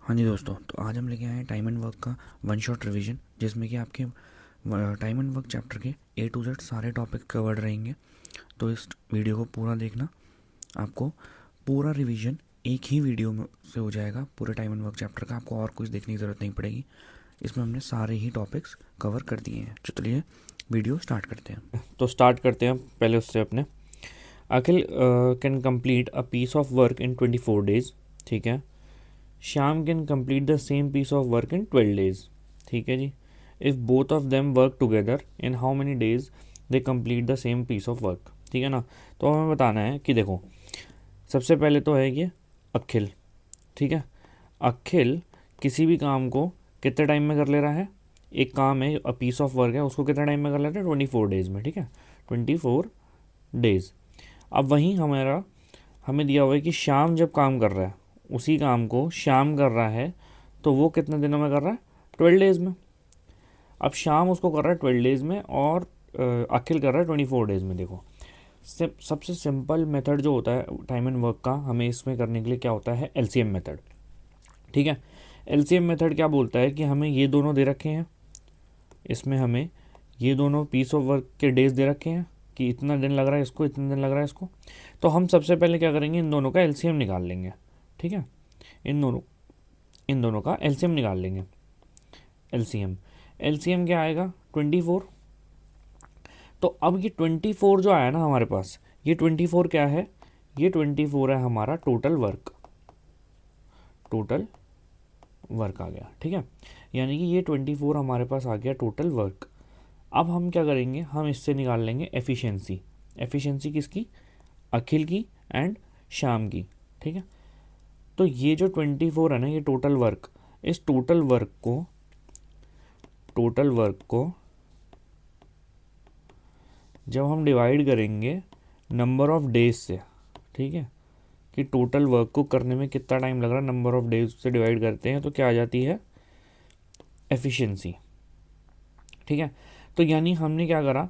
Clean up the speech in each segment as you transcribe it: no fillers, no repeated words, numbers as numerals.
हाँ जी दोस्तों, तो आज हम लेके आए हैं टाइम एंड वर्क का वन शॉट रिवीजन, जिसमें कि आपके टाइम एंड वर्क चैप्टर के ए टू जेड सारे टॉपिक कवर्ड रहेंगे। तो इस वीडियो को पूरा देखना, आपको पूरा रिवीजन एक ही वीडियो में से हो जाएगा। पूरे टाइम एंड वर्क चैप्टर का आपको और कुछ देखने की ज़रूरत नहीं पड़ेगी। इसमें हमने सारे ही टॉपिक्स कवर कर दिए हैं। चलिए वीडियो स्टार्ट करते हैं। तो स्टार्ट करते हैं पहले उससे अपने। Akhil can complete a piece of work in 24 days. ठीक है। Shyam can complete the same piece of work in 12 days. ठीक है जी। If both of them work together in how many days they complete the same piece of work. ठीक है ना। तो हमें बताना है कि देखो, सबसे पहले तो है ये अखिल। ठीक है। अखिल किसी भी काम को कितने टाइम में कर ले रहा है। एक काम है, अ पीस ऑफ वर्क है, उसको कितने टाइम में कर लेता है, 24 डेज में। ठीक है, 24 डेज। अब वहीं हमें दिया हुआ है कि शाम जब काम कर रहा है, उसी काम को शाम कर रहा है, तो वो कितने दिनों में कर रहा है, 12 डेज में। अब शाम उसको कर रहा है 12 डेज में और अखिल कर रहा है 24 डेज में। देखो, सबसे सिंपल मेथड जो होता है टाइम एंड वर्क का, हमें इसमें करने के लिए क्या होता है, एलसीएम मेथड। ठीक है। एलसीएम मेथड क्या बोलता है कि हमें ये दोनों दे रखे हैं, इसमें हमें ये दोनों पीस ऑफ वर्क के डेज दे रखे हैं कि इतना दिन लग रहा है इसको, इतना दिन लग रहा है इसको। तो हम सबसे पहले क्या करेंगे, इन दोनों का एलसीएम निकाल लेंगे। ठीक है। इन दोनों का एलसीएम निकाल लेंगे। एलसीएम एलसीएम क्या आएगा, 24। तो अब ये 24 जो आया ना हमारे पास, ये 24 क्या है, ये 24 है हमारा टोटल वर्क। टोटल वर्क आ गया। ठीक है। यानी कि ये 24 हमारे पास आ गया टोटल वर्क। अब हम क्या करेंगे, हम इससे निकाल लेंगे एफिशिएंसी। एफिशिएंसी किसकी, अखिल की एंड श्याम की। ठीक है। तो ये जो 24 है ना, ये टोटल वर्क, इस टोटल वर्क को जब हम डिवाइड करेंगे नंबर ऑफ डेज से, ठीक है, कि टोटल वर्क को करने में कितना टाइम लग रहा है, नंबर ऑफ डेज से डिवाइड करते हैं तो क्या आ जाती है, एफिशिएंसी। ठीक है। तो यानी हमने क्या करा,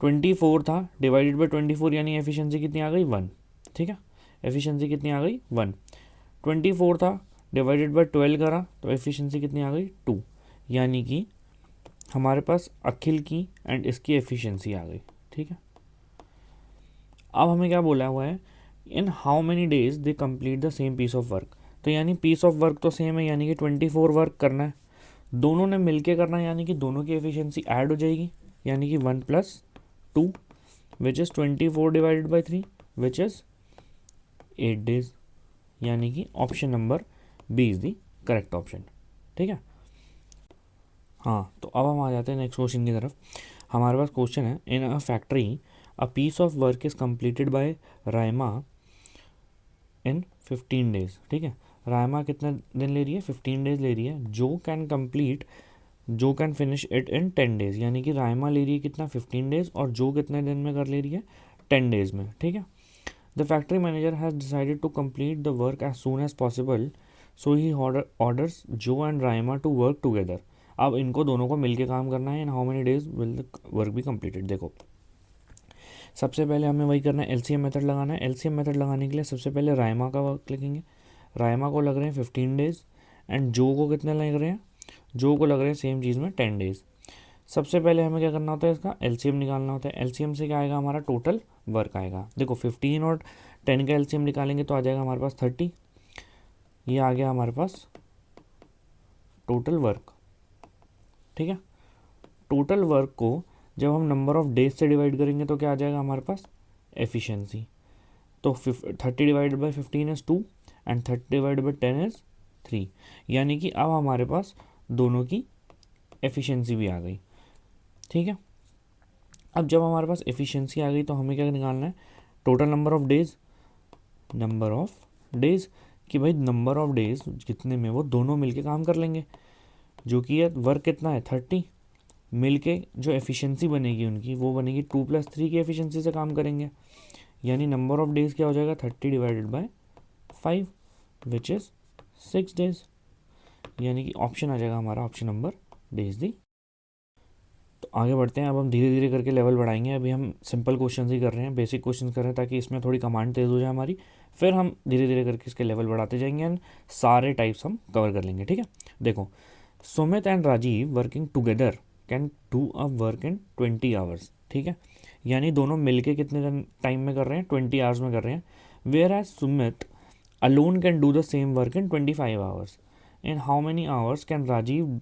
24 था डिवाइडेड बाई 24, यानी एफिशिएंसी कितनी आ गई, 1। ठीक है। एफिशिएंसी कितनी आ गई, 1। 24 था डिवाइडेड बाई 12 करा तो एफिशिएंसी कितनी आ गई, 2। यानी कि हमारे पास अखिल की एंड इसकी एफिशिएंसी आ गई। ठीक है। अब हमें क्या बोला हुआ है, in how many days they complete the same piece of work. तो यानी पीस ऑफ वर्क तो सेम है, यानी कि 24 वर्क करना है, दोनों ने मिलके करना है, यानी कि दोनों की एफिशिएंसी ऐड हो जाएगी, यानी कि 1 + 2 which is 24 divided by 3 which is 8 days. यानी कि option number B is the correct option. ठीक है। हाँ, तो अब हम आ जाते हैं नेक्स्ट क्वेश्चन की तरफ। हमारे पास क्वेश्चन है, in a factory a piece of work is completed by Raima in 15 days. ठीक है। रायमा कितने दिन ले रही है, 15 डेज ले रही है। जो can finish it in 10 days. यानी कि रायमा ले रही है कितना, 15 डेज, और जो कितने दिन में कर ले रही है, 10 डेज में। ठीक है। The factory manager has decided to complete the work as soon as possible, so he orders Jo and Raima to work together. अब इनको दोनों को मिलकर काम करना है। In how many days will the work be completed. देखो, सबसे पहले हमें वही करना है, एलसीएम मेथड लगाना है। एलसीएम मेथड लगाने के लिए सबसे पहले रायमा का वर्क लिखेंगे। रायमा को लग रहे हैं 15 डेज, एंड जो को कितने लग रहे हैं, जो को लग रहे हैं सेम चीज़ में 10 डेज। सबसे पहले हमें क्या करना होता है, इसका एलसीएम निकालना होता है। एलसीएम से क्या आएगा, हमारा टोटल वर्क आएगा। देखो, 15 और 10 का एलसीएम निकालेंगे तो आ जाएगा हमारे पास 30। ये आ गया हमारे पास टोटल वर्क। ठीक है। टोटल वर्क को जब हम नंबर ऑफ डेज से डिवाइड करेंगे तो क्या आ जाएगा हमारे पास, एफिशिएंसी। तो 30 divided by 15 is 2 and 30 divided by 10 is 3। यानी कि अब हमारे पास दोनों की एफिशिएंसी भी आ गई। ठीक है। अब जब हमारे पास एफिशिएंसी आ गई तो हमें क्या निकालना है, total number of days. Number of days कि भाई नंबर ऑफ डेज कितने में वो दोनों मिलके काम कर लेंगे, जो कि है वर्क कितना है, 30। मिलके जो एफिशिएंसी बनेगी उनकी, वो बनेगी 2 + 3 की एफिशिएंसी से काम करेंगे। यानी नंबर ऑफ डेज क्या हो जाएगा, 30 divided by 5 which is 6 days. यानी कि ऑप्शन आ जाएगा हमारा option number D is the. तो आगे बढ़ते हैं। अब हम धीरे धीरे करके लेवल बढ़ाएंगे। अभी हम सिंपल क्वेश्चन ही कर रहे हैं, बेसिक क्वेश्चन कर रहे हैं, ताकि इसमें थोड़ी कमांड तेज़ हो जाए हमारी, फिर हम धीरे धीरे करके इसके लेवल बढ़ाते जाएंगे एंड सारे टाइप्स हम कवर कर लेंगे, ठीक है। देखो, Sumit and Rajiv working together can do a work in 20 hours, ठीक है। यानी दोनों मिलके कितने टाइम में कर रहे हैं, 20 आवर्स में कर रहे हैं। Whereas Sumit alone can do the same work in 25 hours. In how many hours can Rajiv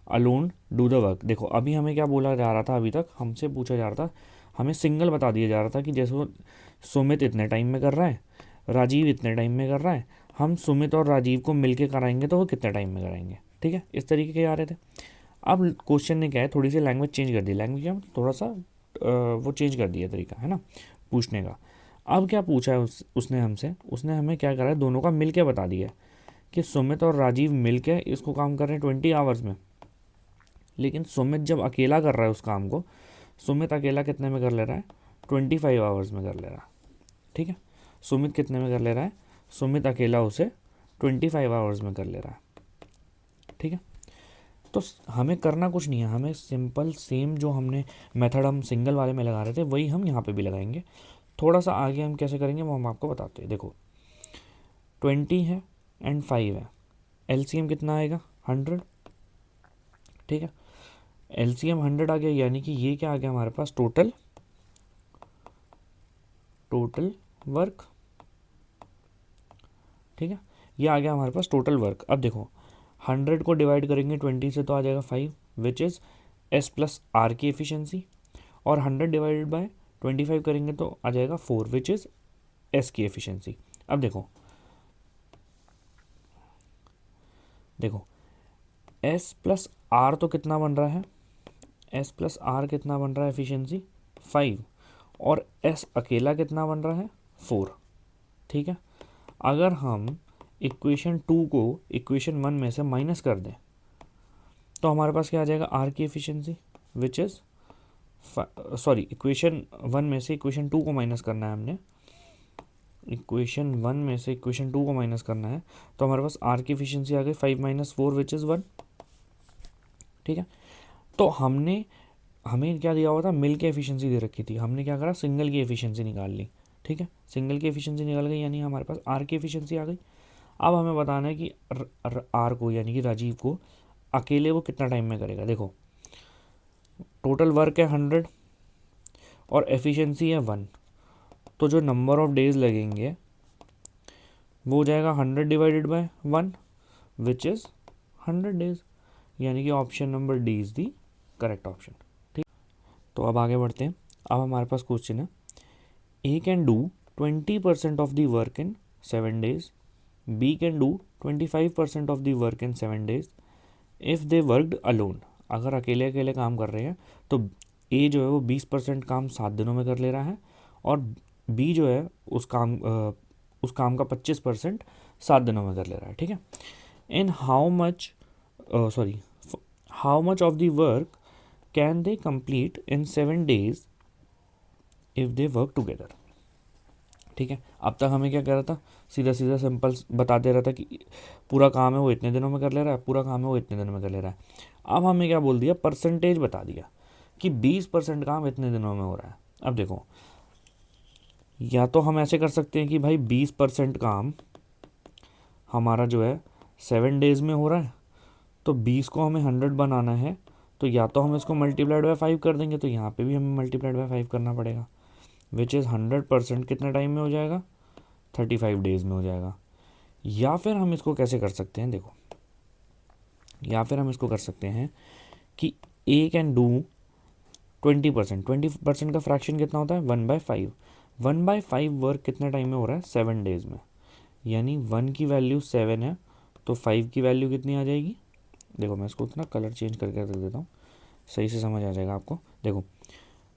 alone do the work? देखो, अभी हमें क्या बोला जा रहा था, अभी तक हमसे पूछा जा रहा था, हमें सिंगल बता दिया जा रहा था कि जैसे वो सुमित इतने टाइम में कर रहा है, राजीव इतने टाइम में कर रहा है, हम सुमित और राजीव को मिलके कराएंगे तो वो कितने टाइम में कराएंगे, ठीक है। इस तरीके के आ रहे थे। अब क्वेश्चन ने क्या है, थोड़ी सी लैंग्वेज चेंज कर दी। लैंग्वेज क्या, थोड़ा सा वो चेंज कर दिया तरीका, है ना, पूछने का। अब क्या पूछा है उसने हमसे, उसने हमें क्या करा है, दोनों का मिल के बता दिया कि सुमित और राजीव मिल के इसको काम कर रहे हैं 20 आवर्स में। लेकिन सुमित जब अकेला कर रहा है उस काम को, सुमित अकेला कितने में कर ले रहा है, 25 आवर्स में कर ले रहा है, ठीक है। सुमित कितने में कर ले रहा है, सुमित अकेला उसे 25 आवर्स में कर ले रहा है, ठीक है। तो हमें करना कुछ नहीं है, हमें सिंपल सेम जो हमने मेथड हम सिंगल वाले में लगा रहे थे वही हम यहाँ पे भी लगाएंगे। थोड़ा सा आगे हम कैसे करेंगे वो हम आपको बताते हैं। देखो, 20 है एंड 5 है, एलसीएम कितना आएगा, 100, ठीक है। एलसीएम 100 आ गया, यानी कि ये क्या आ गया हमारे पास, टोटल वर्क, ठीक है। ये आ गया हमारे पास टोटल वर्क। अब देखो, 100 को डिवाइड करेंगे 20 से तो आ जाएगा 5, which is S plus R की एफिशिएंसी, और 100 डिवाइडेड बाय 25 करेंगे तो आ जाएगा 4, विच इज़ एस की एफिशिएंसी। अब देखो एस प्लस आर तो कितना बन रहा है, एस प्लस आर कितना बन रहा है एफिशिएंसी, 5, और एस अकेला कितना बन रहा है, 4, ठीक है। अगर हम इक्वेशन 2 को इक्वेशन 1 में से माइनस कर दें तो हमारे पास क्या आ जाएगा, आर की efficiency, which is sorry, equation 1 में से इक्वेशन 2 को माइनस करना है हमने, इक्वेशन 1 में से इक्वेशन 2 को माइनस करना है, तो हमारे पास आर की एफिशिएंसी आ गई 5 माइनस 4 विच इज़ 1, ठीक है। तो हमें क्या दिया हुआ था, मिल की एफिशिएंसी दे रखी थी, हमने क्या करा, सिंगल की एफिशिएंसी निकाल ली, ठीक है। सिंगल की एफिशिएंसी निकाल गई, यानी हमारे पास आर की एफिशिएंसी आ गई। अब हमें बताना है कि आर को, यानी कि राजीव को अकेले वो कितना टाइम में करेगा। देखो, टोटल वर्क है 100 और एफिशिएंसी है 1, तो जो नंबर ऑफ डेज लगेंगे वो हो जाएगा 100 divided by 1, which is 100 days, यानी कि option number D is the correct option, ठीक। तो अब आगे बढ़ते हैं। अब हमारे पास क्वेश्चन है, A can do 20% of the work in 7 days, B can do 25% of the work in 7 days if they worked alone. अगर अकेले अकेले काम कर रहे हैं तो ए जो है वो 20% काम 7 दिनों में कर ले रहा है, और बी जो है उस काम का 25% 7 दिनों में कर ले रहा है, ठीक है। In how much of the work can they complete in 7 days if they work together, ठीक है। अब तक हमें क्या कह रहा था, सीधा सीधा सिंपल बताते रहता कि पूरा काम है वो इतने दिनों में कर ले रहा है, पूरा काम है वो इतने दिनों में कर ले रहा है। अब हमें क्या बोल दिया, परसेंटेज बता दिया कि 20% काम इतने दिनों में हो रहा है। अब देखो, या तो हम ऐसे कर सकते हैं कि भाई 20% काम हमारा जो है 7 डेज़ में हो रहा है, तो 20 को हमें 100 बनाना है, तो या तो हम इसको मल्टीप्लाइड बाय 5 कर देंगे, तो यहाँ पे भी हमें मल्टीप्लाइड बाय 5 करना पड़ेगा, विच इज़ 100% कितने टाइम में हो जाएगा, 35 डेज़ में हो जाएगा। या फिर हम इसको कैसे कर सकते हैं, देखो, या फिर हम इसको कर सकते हैं कि ए कैन डू 20% का फ्रैक्शन कितना होता है, 1/5, 1/5 वर्क कितने टाइम में हो रहा है, 7 डेज़ में, यानी 1 की वैल्यू 7 है तो 5 की वैल्यू कितनी आ जाएगी। देखो, मैं इसको उतना कलर चेंज करके रख देता हूँ, सही से समझ आ जाएगा आपको। देखो,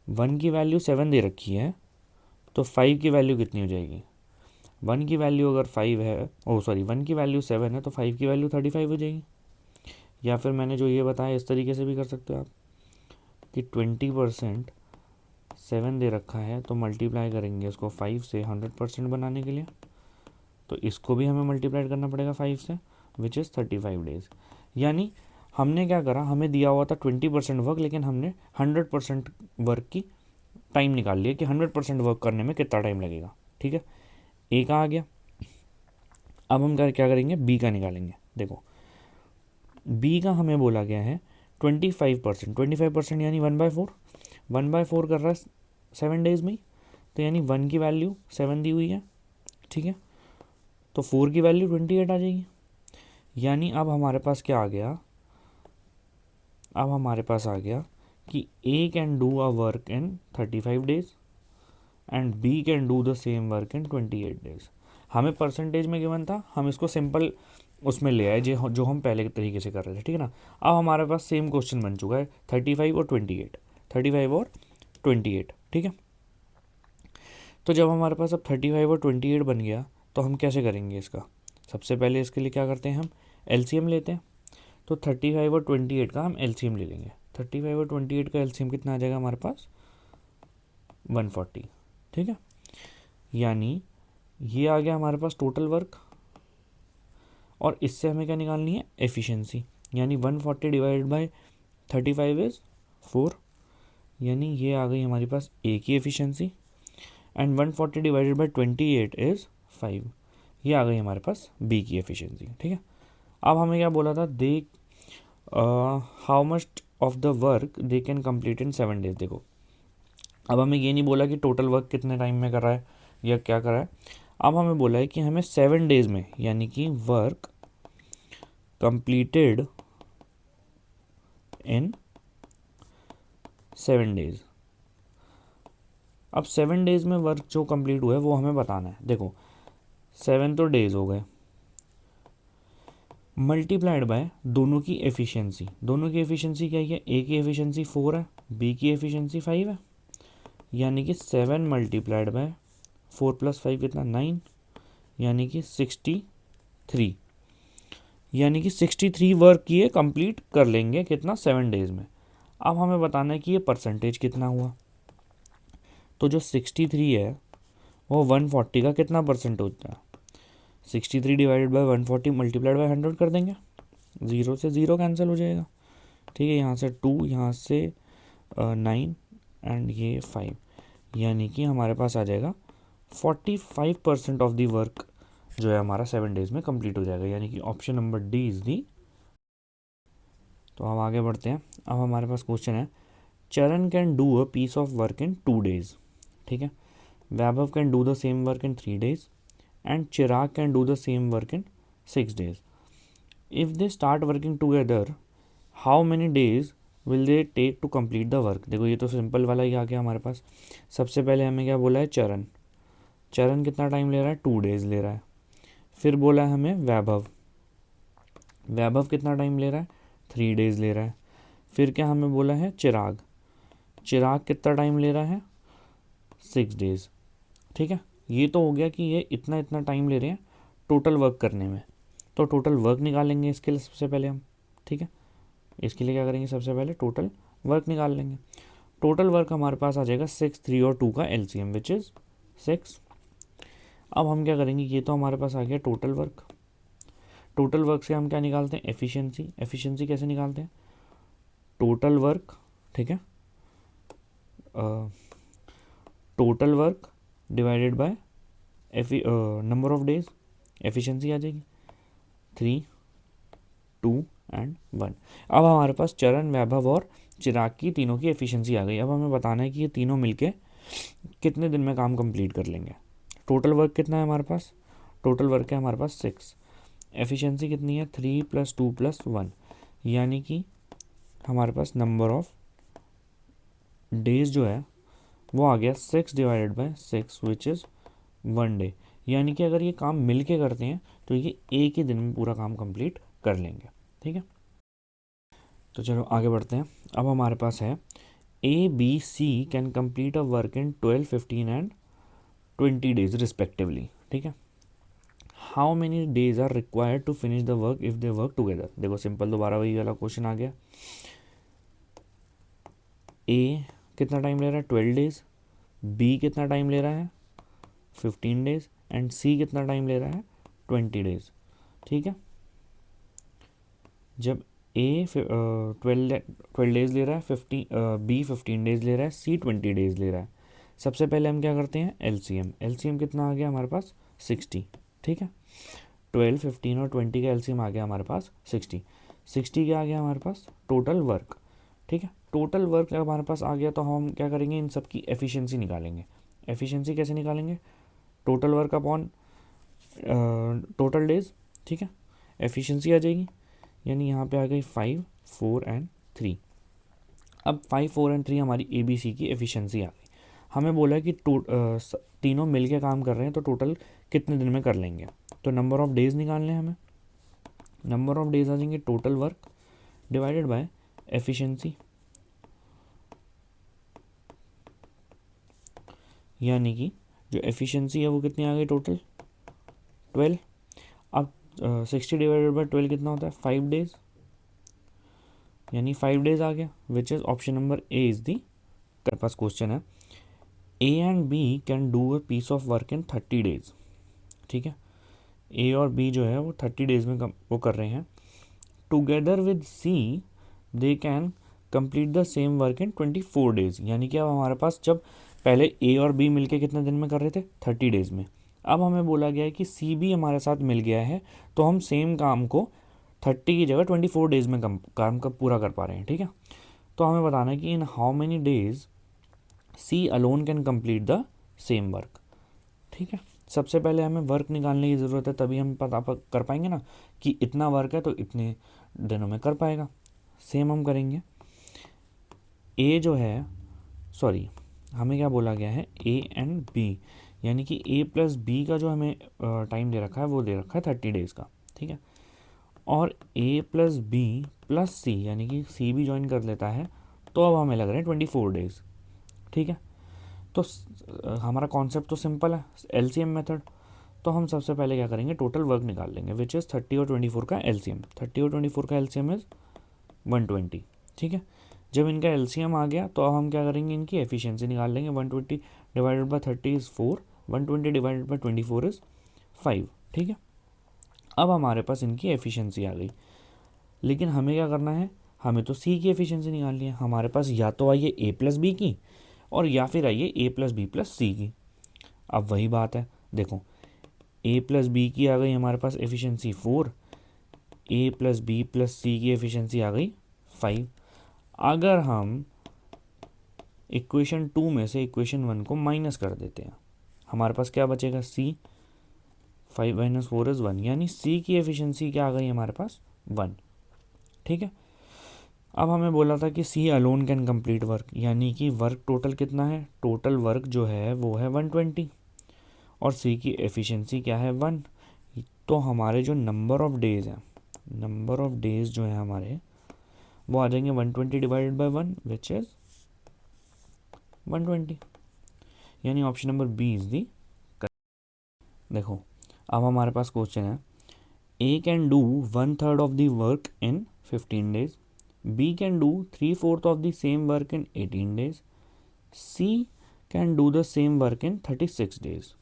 1 की वैल्यू 7 दे रखी है तो 5 की वैल्यू कितनी हो जाएगी, 1 की वैल्यू अगर 5 है, 1 की वैल्यू 7 है तो 5 की वैल्यू 35 हो जाएगी। या फिर मैंने जो ये बताया इस तरीके से भी कर सकते हो आप कि 20% 7 दे रखा है तो मल्टीप्लाई करेंगे उसको 5 से 100% बनाने के लिए, तो इसको भी हमें मल्टीप्लाई करना पड़ेगा 5 से, विच इज़ 35 डेज़। यानी हमने क्या करा, हमें दिया हुआ था 20% वर्क, लेकिन हमने 100% वर्क की टाइम निकाल लिया कि 100% वर्क करने में कितना टाइम लगेगा, ठीक है। ए का आ गया। अब हम क्या करेंगे, बी का निकालेंगे। देखो बी का हमें बोला गया है 25%, 25% यानी 1/4, 1/4 कर रहा है 7 डेज में ही, तो यानी 1 की वैल्यू 7 दी हुई है, ठीक है, तो 4 की वैल्यू 28 आ जाएगी। यानी अब हमारे पास क्या आ गया, अब हमारे पास आ गया कि A can do a work in 35 days and B can do the same work in 28 days. हमें परसेंटेज में गिवन था, हम इसको सिंपल उसमें ले आए जो हम पहले के तरीके से कर रहे थे, ठीक है ना। अब हमारे पास सेम क्वेश्चन बन चुका है 35 और 28, 35 और 28, ठीक है। तो जब हमारे पास अब 35 और 28 बन गया तो हम कैसे करेंगे इसका, सबसे पहले इसके लिए क्या करते हैं, हम एलसीएम लेते हैं। तो 35 और 28 का हम एलसीएम ले लेंगे। 35 और 28 का एलसीएम कितना आ जाएगा हमारे पास, 140, ठीक है। यानी ये आ गया हमारे पास टोटल वर्क, और इससे हमें क्या निकालनी है, एफिशिएंसी। यानी 140 डिवाइडेड बाय 35 इज़ 4, यानी ये आ गई हमारे पास ए की efficiency, and 140 divided by 28 is 5, ये आ गई हमारे पास बी की एफिशिएंसी, ठीक है। अब हमें क्या बोला था, they how much of the work they can complete in 7 days. देखो अब हमें ये नहीं बोला कि टोटल वर्क कितने टाइम में कर रहा है या क्या कर रहा है, अब हमें बोला है कि हमें 7 डेज में, यानी कि वर्क कंप्लीटेड इन 7 डेज। अब 7 डेज में वर्क जो कंप्लीट हुआ है वो हमें बताना है। देखो 7 तो डेज हो गए, मल्टीप्लाइड बाय दोनों की एफिशिएंसी। दोनों की एफिशिएंसी क्या है, ए की एफिशिएंसी 4 है, बी की एफिशिएंसी 5 है, यानी कि 7 मल्टीप्लाइड बाय 4 + 5 कितना, 9, यानी कि 63, यानी कि 63 वर्क ये कंप्लीट कर लेंगे कितना, 7 डेज में। अब हमें बताना है कि ये परसेंटेज कितना हुआ। तो जो 63 है वो 140 का कितना परसेंट होता है, 63 डिवाइडेड बाय 140 मल्टीप्लाइड बाय 100 कर देंगे, 0 से 0 कैंसिल हो जाएगा, ठीक है। यहाँ से 2, यहाँ से 9 एंड ये 5, यानी कि हमारे पास आ जाएगा 45% ऑफ द वर्क जो है हमारा 7 डेज में कंप्लीट हो जाएगा, यानी कि option number D is the. तो हम आगे बढ़ते हैं। अब हमारे पास क्वेश्चन है, Charan can do a piece of work in 2 days, ठीक है। Vaibhav can do the same work in 3 days and Chirag can do the same work in 6 days. If they start working together how many days will they take to complete the work. देखो ये तो simple वाला ही आ गया हमारे पास। सबसे पहले हमें क्या बोला है, चरण, चरण कितना टाइम ले रहा है, 2 डेज ले रहा है। फिर बोला है हमें वैभव, वैभव कितना टाइम ले रहा है, 3 डेज ले रहा है। फिर क्या हमें बोला है, चिराग, चिराग कितना टाइम ले रहा है, 6 डेज, ठीक है। ये तो हो गया कि ये इतना इतना टाइम ले रहे हैं टोटल वर्क करने में। तो टोटल वर्क निकालेंगे इसके लिए सबसे पहले हम, ठीक है। इसके लिए क्या करेंगे, सबसे पहले टोटल वर्क निकाल लेंगे। टोटल वर्क हमारे पास आ जाएगा 6, 3 और 2 का एलसीएम विच इज़ 6। अब हम क्या करेंगे, ये तो हमारे पास आ गया टोटल वर्क। टोटल वर्क से हम क्या निकालते हैं, एफिशिएंसी। एफिशिएंसी कैसे निकालते हैं, टोटल वर्क, ठीक है, total work divided by number of days, efficiency आ जाएगी 3, 2 एंड 1। अब हमारे पास चरण, वैभव और चिराग की तीनों की एफिशिएंसी आ गई। अब हमें बताना है कि ये तीनों मिलके कितने दिन में काम कंप्लीट कर लेंगे। टोटल वर्क कितना है हमारे पास, टोटल वर्क है हमारे पास 6, एफिशिएंसी कितनी है 3 + 2 + 1, यानी कि हमारे पास नंबर ऑफ डेज जो है वो आ गया 6 divided by 6 which is 1 day. यानी कि अगर ये काम मिल के करते हैं तो ये एक ही दिन में पूरा काम कंप्लीट कर लेंगे, ठीक है। तो चलो आगे बढ़ते हैं। अब हमारे पास है A B C can complete a work in 12, 15 and 20 days respectively, ठीक है। How many days are required to finish the work if they work together. देखो सिंपल दोबारा वही वाला क्वेश्चन आ गया। ए कितना टाइम ले रहा है, 12 डेज, बी कितना टाइम ले रहा है, 15 डेज, एंड सी कितना टाइम ले रहा है, 20 डेज, ठीक है। जब ए 12 डेज ले रहा है, बी 15 डेज ले रहा है, सी 20 डेज ले रहा है। सबसे पहले हम क्या करते हैं, एलसीएम। एलसीएम कितना आ गया हमारे पास, 60, ठीक है। 12, 15 और 20 का एलसीएम आ गया हमारे पास 60। 60 क्या आ गया हमारे पास? टोटल वर्क, ठीक है। टोटल वर्क जब हमारे पास आ गया तो हम क्या करेंगे, इन सब की एफिशिएंसी निकालेंगे। एफिशिएंसी कैसे निकालेंगे? Total work upon total days, ठीक है। एफिशिएंसी आ जाएगी, यानी यहाँ पे आ गई 5, 4 एंड 3। अब 5, 4 एंड 3 हमारी ABC की एफिशिएंसी आ गई। हमें बोला है कि तीनों मिल के काम कर रहे हैं तो टोटल कितने दिन में कर लेंगे। तो नंबर ऑफ डेज निकालने हैं हमें। नंबर ऑफ डेज आ जाएंगे total work divided bye efficiency, यानी कि जो एफिशिएंसी है वो कितनी आ गई टोटल 12। अब 60 डिवाइडेड बाय 12 कितना होता है? 5 डेज, यानी 5 डेज आ गया, which is option number A is the. मेरे पास क्वेश्चन है, A and B can do a piece of work in 30 days, ठीक है। ए और बी जो है वो 30 डेज में वो कर रहे हैं। Together with C they can complete the same work in 24 days, यानी कि अब हमारे पास जब पहले ए और बी मिलके कितने दिन में कर रहे थे? 30 डेज में। अब हमें बोला गया है कि सी भी हमारे साथ मिल गया है तो हम सेम काम को 30 की जगह 24 डेज में काम का पूरा कर पा रहे हैं, ठीक है। तो हमें बताना है कि in how many days C alone can complete the same work, ठीक है। सबसे पहले हमें वर्क निकालने की ज़रूरत है, तभी हम पता कर पाएंगे ना कि इतना वर्क है तो इतने दिनों में कर पाएगा। सेम हम करेंगे। ए जो है, सॉरी हमें क्या बोला गया है, ए एंड बी, यानी कि ए प्लस बी का जो हमें टाइम दे रखा है वो दे रखा है 30 डेज़ का, ठीक है। और ए प्लस बी प्लस सी, यानी कि सी भी ज्वाइन कर लेता है, तो अब हमें लग रहे हैं 24 डेज़, ठीक है। तो हमारा कॉन्सेप्ट तो सिंपल है, एलसीएम मेथड। तो हम सबसे पहले क्या करेंगे, टोटल वर्क निकाल लेंगे, विच इज़ 30 और 24 का एलसीएम। 30 और 24 का एलसीएम इज़ 120, ठीक है। जब इनका एलसीएम आ गया तो अब हम क्या करेंगे, इनकी एफिशिएंसी निकाल लेंगे। 120 divided by 30 is 4, 120 divided by 24 is 5, ठीक है। अब हमारे पास इनकी एफिशिएंसी आ गई, लेकिन हमें क्या करना है, हमें तो सी की एफिशिएंसी निकालनी है। हमारे पास या तो आइए ए प्लस बी की, और या फिर आइए ए प्लस बी प्लस सी की। अब वही बात है, देखो ए प्लस बी की आ गई हमारे पास एफिशिएंसी 4, ए प्लस बी प्लस सी की एफिशिएंसी आ गई 5। अगर हम इक्वेशन 2 में से इक्वेशन 1 को माइनस कर देते हैं, हमारे पास क्या बचेगा, सी। 5 माइनस 4 इज़ 1, यानी सी की एफिशिएंसी क्या आ गई हमारे पास 1, ठीक है। अब हमें बोला था कि C alone can complete work, यानी कि वर्क टोटल कितना है, टोटल वर्क जो है वो है 120, और सी की एफिशिएंसी क्या है 1। तो हमारे जो नंबर ऑफ डेज़ हैं, नंबर ऑफ डेज़ जो है हमारे वो आ जाएंगे 120 डिवाइडेड बाय 1, विच इज़ 120, यानी option number B is the. देखो अब हमारे पास क्वेश्चन है, A can do 1/3 of the work in 15 days, B can do 3/4 of the same work in 18 days, C can do the same work in 36 days,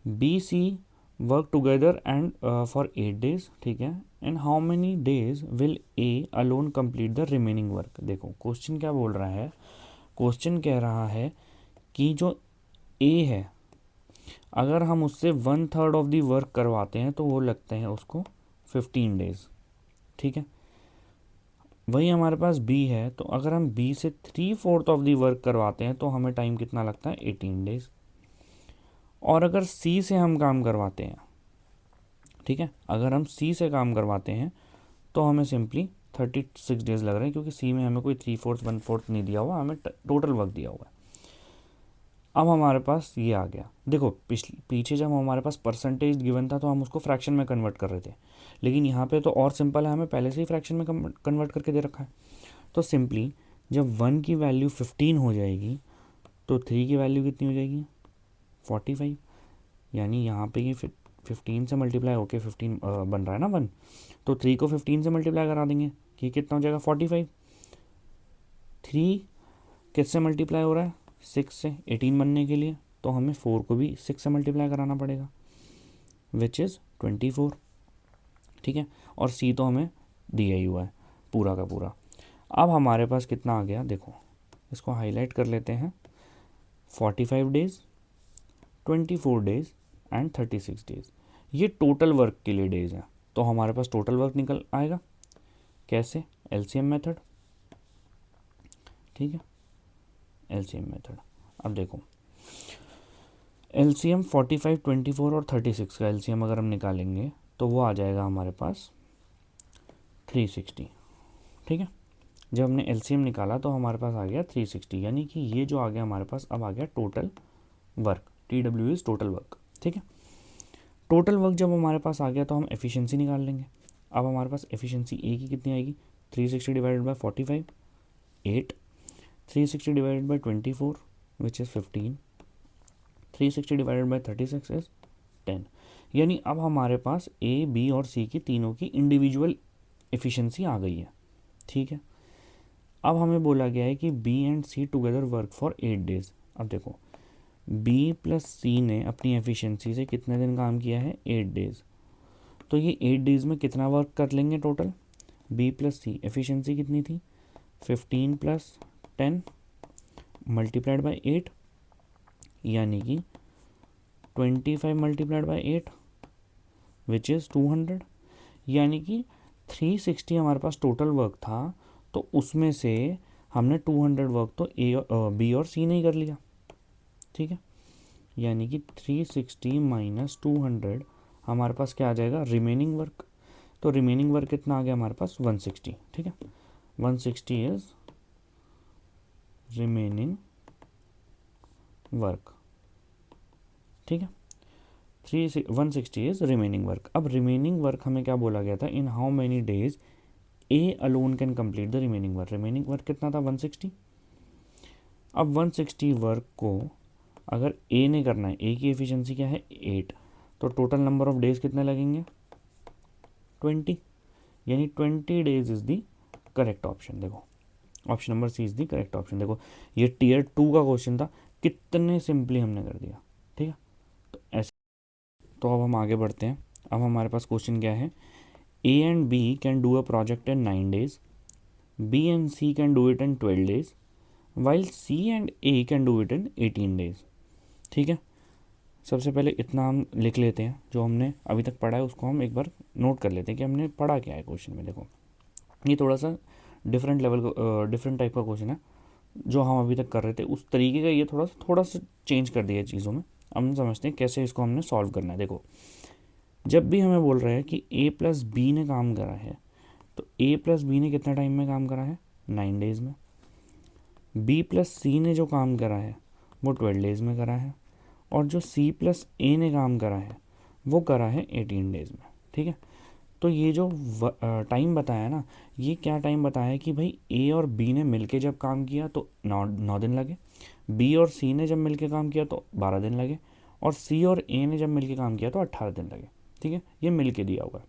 B C work together and for 8 days, ठीक है। And how many days will A alone complete the remaining work. देखो question क्या बोल रहा है, question कह रहा है कि जो ए है, अगर हम उससे 1/3 ऑफ दी वर्क करवाते हैं तो वो लगते हैं उसको 15 डेज, ठीक है। वही हमारे पास बी है, तो अगर हम बी से 3/4 ऑफ दी वर्क करवाते हैं तो हमें टाइम कितना लगता है 18 डेज। और अगर सी से हम काम करवाते हैं, ठीक है, अगर हम सी से काम करवाते हैं तो हमें सिंपली 36 डेज लग रहे हैं, क्योंकि सी में हमें कोई 3/4 1/4 नहीं दिया हुआ, हमें टोटल वर्क दिया हुआ है। अब हमारे पास ये आ गया, देखो पीछे जब हमारे पास परसेंटेज गिवन था तो हम उसको फ्रैक्शन में कन्वर्ट कर रहे थे, लेकिन यहाँ पे तो और सिंपल है, हमें पहले से ही फ्रैक्शन में कन्वर्ट करके दे रखा है। तो सिंपली जब 1 की वैल्यू 15 हो जाएगी तो 3 की वैल्यू कितनी हो जाएगी 45, यानी यहाँ पे ये 15 से मल्टीप्लाई होके 15 बन रहा है ना 1, तो 3 को 15 से मल्टीप्लाई करा देंगे कि कितना हो जाएगा 45। 3 किससे मल्टीप्लाई हो रहा है 6 से, 18 बनने के लिए, तो हमें 4 को भी 6 से मल्टीप्लाई कराना पड़ेगा, विच इज़ 24, ठीक है। और सी तो हमें दिया ही हुआ है पूरा का पूरा। अब हमारे पास कितना आ गया, देखो इसको हाईलाइट कर लेते हैं, 45 डेज, 24 डेज एंड 36 डेज। ये टोटल वर्क के लिए डेज हैं, तो हमारे पास टोटल वर्क निकल आएगा कैसे, एलसीएम मेथड, ठीक है, एलसीएम मेथड। अब देखो एलसीएम 45, 24 और 36 का एलसीएम अगर हम निकालेंगे तो वो आ जाएगा हमारे पास 360, ठीक है। जब हमने एलसीएम निकाला तो हमारे पास आ गया 360, यानी कि ये जो आ गया हमारे पास अब आ गया total work, TW is total work, ठीक है। टोटल वर्क जब हमारे पास आ गया तो हम एफिशिएंसी निकाल लेंगे। अब हमारे पास एफिशिएंसी ए की कितनी आएगी, 360 divided by 45 8, 360 divided by 24 which is 15, 360 divided by 36 is 10। यानी अब हमारे पास ए, बी और सी की तीनों की इंडिविजुअल एफिशिएंसी आ गई है, ठीक है। अब हमें बोला गया है कि B and C together work for 8 days. अब देखो बी प्लस सी ने अपनी एफिशिएंसी से कितने दिन काम किया है, 8 डेज। तो ये 8 डेज में कितना वर्क कर लेंगे टोटल, बी प्लस सी एफिशिएंसी कितनी थी 15 प्लस 10 मल्टीप्लाइड बाई 8, यानी कि 25 मल्टीप्लाइड बाई 8 विच इज़ 200, यानी कि 360 हमारे पास टोटल वर्क था, तो उसमें से हमने 200 वर्क तो बी और सी ने ही कर लिया, ठीक है। यानी कि 360 माइनस 200 हमारे पास क्या आ जाएगा, रिमेनिंग वर्क। तो रिमेनिंग वर्क कितना आ गया हमारे पास 160, ठीक है। 160 इज रिमेनिंग वर्क, ठीक है। 160 इज रिमेनिंग वर्क। अब रिमेनिंग वर्क हमें क्या बोला गया था, इन how many days A alone can complete the remaining work. Remaining work कितना था 160। अब 160 वर्क को अगर ए ने करना है, ए की एफिशिएंसी क्या है 8, तो टोटल नंबर ऑफ डेज कितने लगेंगे 20, यानी 20 days is the correct option. देखो option number C is the correct option. देखो ये टियर 2 का क्वेश्चन था, कितने सिंपली हमने कर दिया, ठीक है। तो ऐसे, तो अब हम आगे बढ़ते हैं। अब हमारे पास क्वेश्चन क्या है, A and B can do a project in 9 days, B and C can do it in 12 days, while C and A can do it in 18 days, ठीक है। सबसे पहले इतना हम लिख लेते हैं, जो हमने अभी तक पढ़ा है उसको हम एक बार नोट कर लेते हैं कि हमने पढ़ा क्या है क्वेश्चन में। देखो ये थोड़ा सा डिफरेंट लेवल का डिफरेंट टाइप का क्वेश्चन है, जो हम अभी तक कर रहे थे उस तरीके का ये थोड़ा सा चेंज कर दिया है चीज़ों में। अब हम समझते हैं कैसे इसको हमने सॉल्व करना है। देखो जब भी हमें बोल रहे हैं कि ए प्लस बी ने काम करा है, तो ए प्लस बी ने कितना टाइम में काम करा है 9 डेज़ में, बी प्लस सी ने जो काम करा है वो 12 डेज़ में करा है, और जो सी प्लस ए ने काम करा है वो करा है 18 डेज़ में, ठीक है। तो ये जो टाइम बताया ना, ये क्या टाइम बताया कि भाई ए और बी ने मिलके जब काम किया तो 9 दिन लगे, बी और सी ने जब मिलके काम किया तो 12 दिन लगे, और सी और ए ने जब मिलके काम किया तो 18 दिन लगे, ठीक है। ये मिलके दिया हुआ है।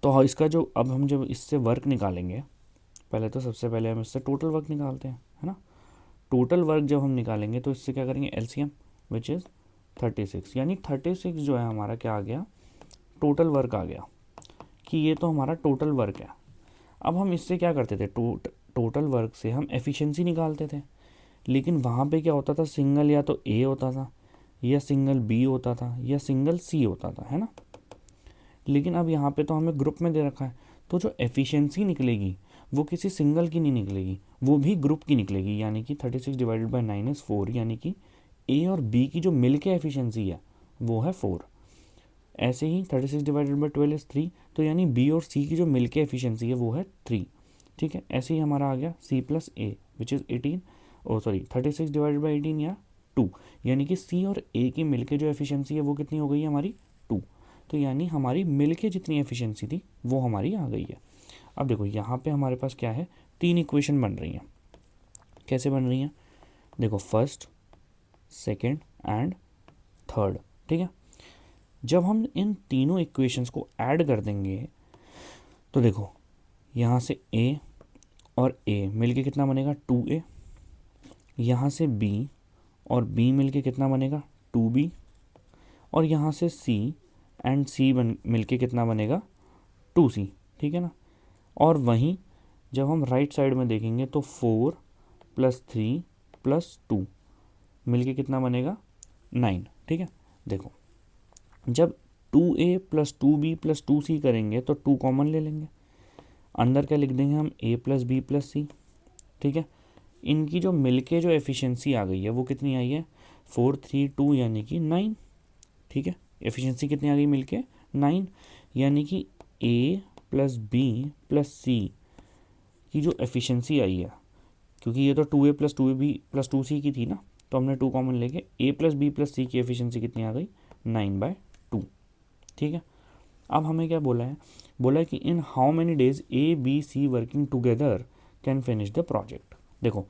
तो इसका जो अब हम जब इससे वर्क निकालेंगे, पहले तो सबसे पहले हम इससे टोटल वर्क निकालते हैं, है ना। टोटल वर्क जब हम निकालेंगे तो इससे क्या करेंगे, एलसीएम विच इज़ 36, यानी 36 जो है हमारा क्या आ गया, टोटल वर्क आ गया, कि ये तो हमारा टोटल वर्क है। अब हम इससे क्या करते थे, टोटल वर्क से हम एफिशिएंसी निकालते थे, लेकिन वहाँ पे क्या होता था, सिंगल या तो ए होता था, या सिंगल बी होता था, या सिंगल सी होता था, है ना। लेकिन अब यहाँ पे तो हमें ग्रुप में दे रखा है, तो जो एफिशिएंसी निकलेगी वो किसी सिंगल की नहीं निकलेगी, वो भी ग्रुप की निकलेगी। यानी कि 36 डिवाइडेड बाई 9 इज़ 4, यानी कि ए और बी की जो मिल के एफिशिएंसी है वो है 4। ऐसे ही 36 डिवाइडेड बाई 12 इज़ 3, तो यानी बी और सी की जो मिल के एफिशिएंसी है वो है 3, ठीक है। ऐसे ही हमारा आ गया C plus A which is 18, 36 divided by 18 या 2, यानी कि सी और ए की मिल के जो एफिशिएंसी है वो कितनी हो गई है हमारी 2। तो यानी हमारी मिल के जितनी एफिशिएंसी थी वो हमारी आ गई है। अब देखो यहाँ पे हमारे पास क्या है, 3 इक्वेशन बन रही हैं। कैसे बन रही हैं, देखो फर्स्ट, सेकंड एंड थर्ड, ठीक है। जब हम इन तीनों इक्वेशंस को ऐड कर देंगे तो देखो यहाँ से ए और ए मिलके कितना बनेगा 2a, यहाँ से b और b मिलके कितना बनेगा 2b, और यहाँ से c एंड c मिलके कितना बनेगा 2c, ठीक है ना। और वहीं जब हम राइट साइड में देखेंगे तो 4 + 3 + 2 मिलके कितना बनेगा 9, ठीक है। देखो जब 2a plus 2b plus 2c करेंगे तो 2 कॉमन ले लेंगे, अंदर क्या लिख देंगे हम a प्लस बी प्लस सी, ठीक है। इनकी जो मिलके जो एफिशिएंसी आ गई है वो कितनी आई है 4 3 2 यानी कि 9, ठीक है। एफिशिएंसी कितनी आ गई मिलके 9, यानी कि a प्लस बी प्लस सी की जो एफिशिएंसी आई है, क्योंकि ये तो 2a plus 2b plus 2c की थी ना, तो हमने 2 कॉमन लेके a प्लस बी प्लस सी की एफिशिएंसी कितनी आ गई 9/2, ठीक है। अब हमें क्या बोला है, बोला है कि in how many days A B C working together can finish the project. देखो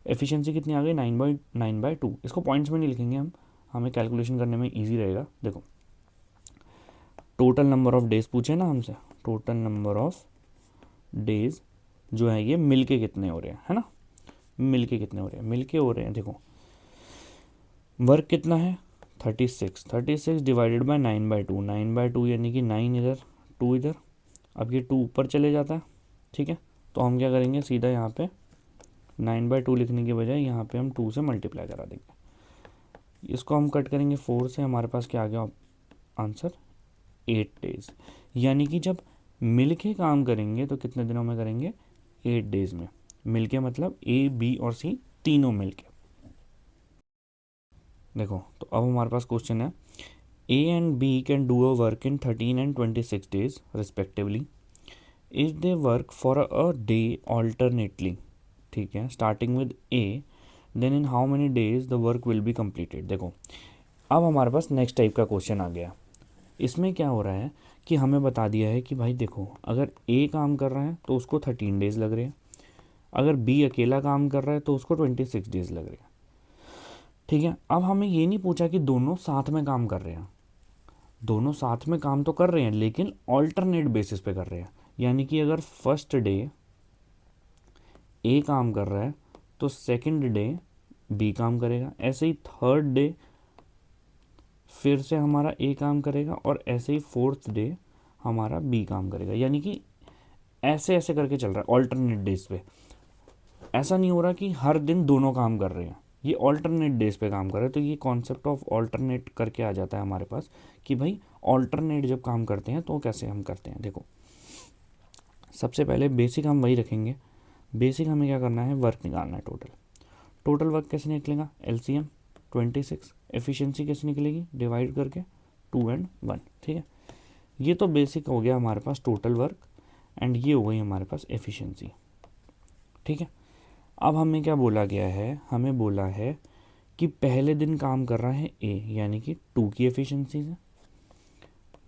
एफिशिएंसी कितनी आ गई 9/2, इसको पॉइंट्स में नहीं लिखेंगे हम, हमें कैलकुलेशन करने में इजी रहेगा। देखो टोटल नंबर ऑफ डेज पूछे ना हमसे, टोटल नंबर ऑफ डेज जो है ये मिलके कितने हो रहे हैं, है ना, मिलके कितने हो रहे हैं, मिलके हो रहे हैं। देखो वर्क कितना है 36 डिवाइडेड बाय 9/2 यानी कि 9 इधर 2 इधर, अब ये 2 ऊपर चले जाता है, ठीक है। तो हम क्या करेंगे सीधा यहाँ पे 9/2 लिखने के बजाय यहाँ पे हम 2 से मल्टीप्लाई करा देंगे, इसको हम कट करेंगे 4 से, हमारे पास क्या आ गया आंसर 8 डेज, यानी कि जब मिल के काम करेंगे तो कितने दिनों में करेंगे 8 डेज में, मिल के मतलब ए बी और सी तीनों मिल के। देखो तो अब हमारे पास क्वेश्चन है A and B can do a work in 13 and 26 days respectively if they work for a day alternately, ठीक है, starting with A, then in how many days the work will be completed. देखो अब हमारे पास next type का question आ गया, इसमें क्या हो रहा है कि हमें बता दिया है कि भाई देखो अगर ए काम कर रहा है तो उसको 13 डेज लग रहे हैं, अगर बी अकेला काम कर रहा है तो उसको 26 डेज लग रहे हैं, ठीक है। अब हमें ये नहीं पूछा कि दोनों साथ में काम कर रहे हैं, दोनों साथ में काम तो कर रहे हैं लेकिन ऑल्टरनेट बेसिस पे कर रहे हैं, यानी कि अगर फर्स्ट डे ए काम कर रहा है तो सेकंड डे बी काम करेगा, ऐसे ही थर्ड डे फिर से हमारा ए काम करेगा और ऐसे ही फोर्थ डे हमारा बी काम करेगा, यानी कि ऐसे ऐसे करके चल रहा है ऑल्टरनेट डेज पे। ऐसा नहीं हो रहा कि हर दिन दोनों काम कर रहे हैं, ये ऑल्टरनेट डेज पे काम कर रहे हैं, तो ये कॉन्सेप्ट ऑफ ऑल्टरनेट करके आ जाता है हमारे पास कि भाई ऑल्टरनेट जब काम करते हैं तो कैसे हम करते हैं। देखो सबसे पहले बेसिक हम वही रखेंगे, बेसिक हमें क्या करना है वर्क निकालना है टोटल, टोटल वर्क कैसे निकलेगा एलसीएम 26, एफिशिएंसी कैसे निकलेगी डिवाइड करके 2 and 1, ठीक है। ये तो बेसिक हो गया हमारे पास टोटल वर्क एंड ये हो गई हमारे पास एफिशिएंसी, ठीक है। अब हमें क्या बोला गया है, हमें बोला है कि पहले दिन काम कर रहा है ए यानी कि 2 की एफिशिएंसी से,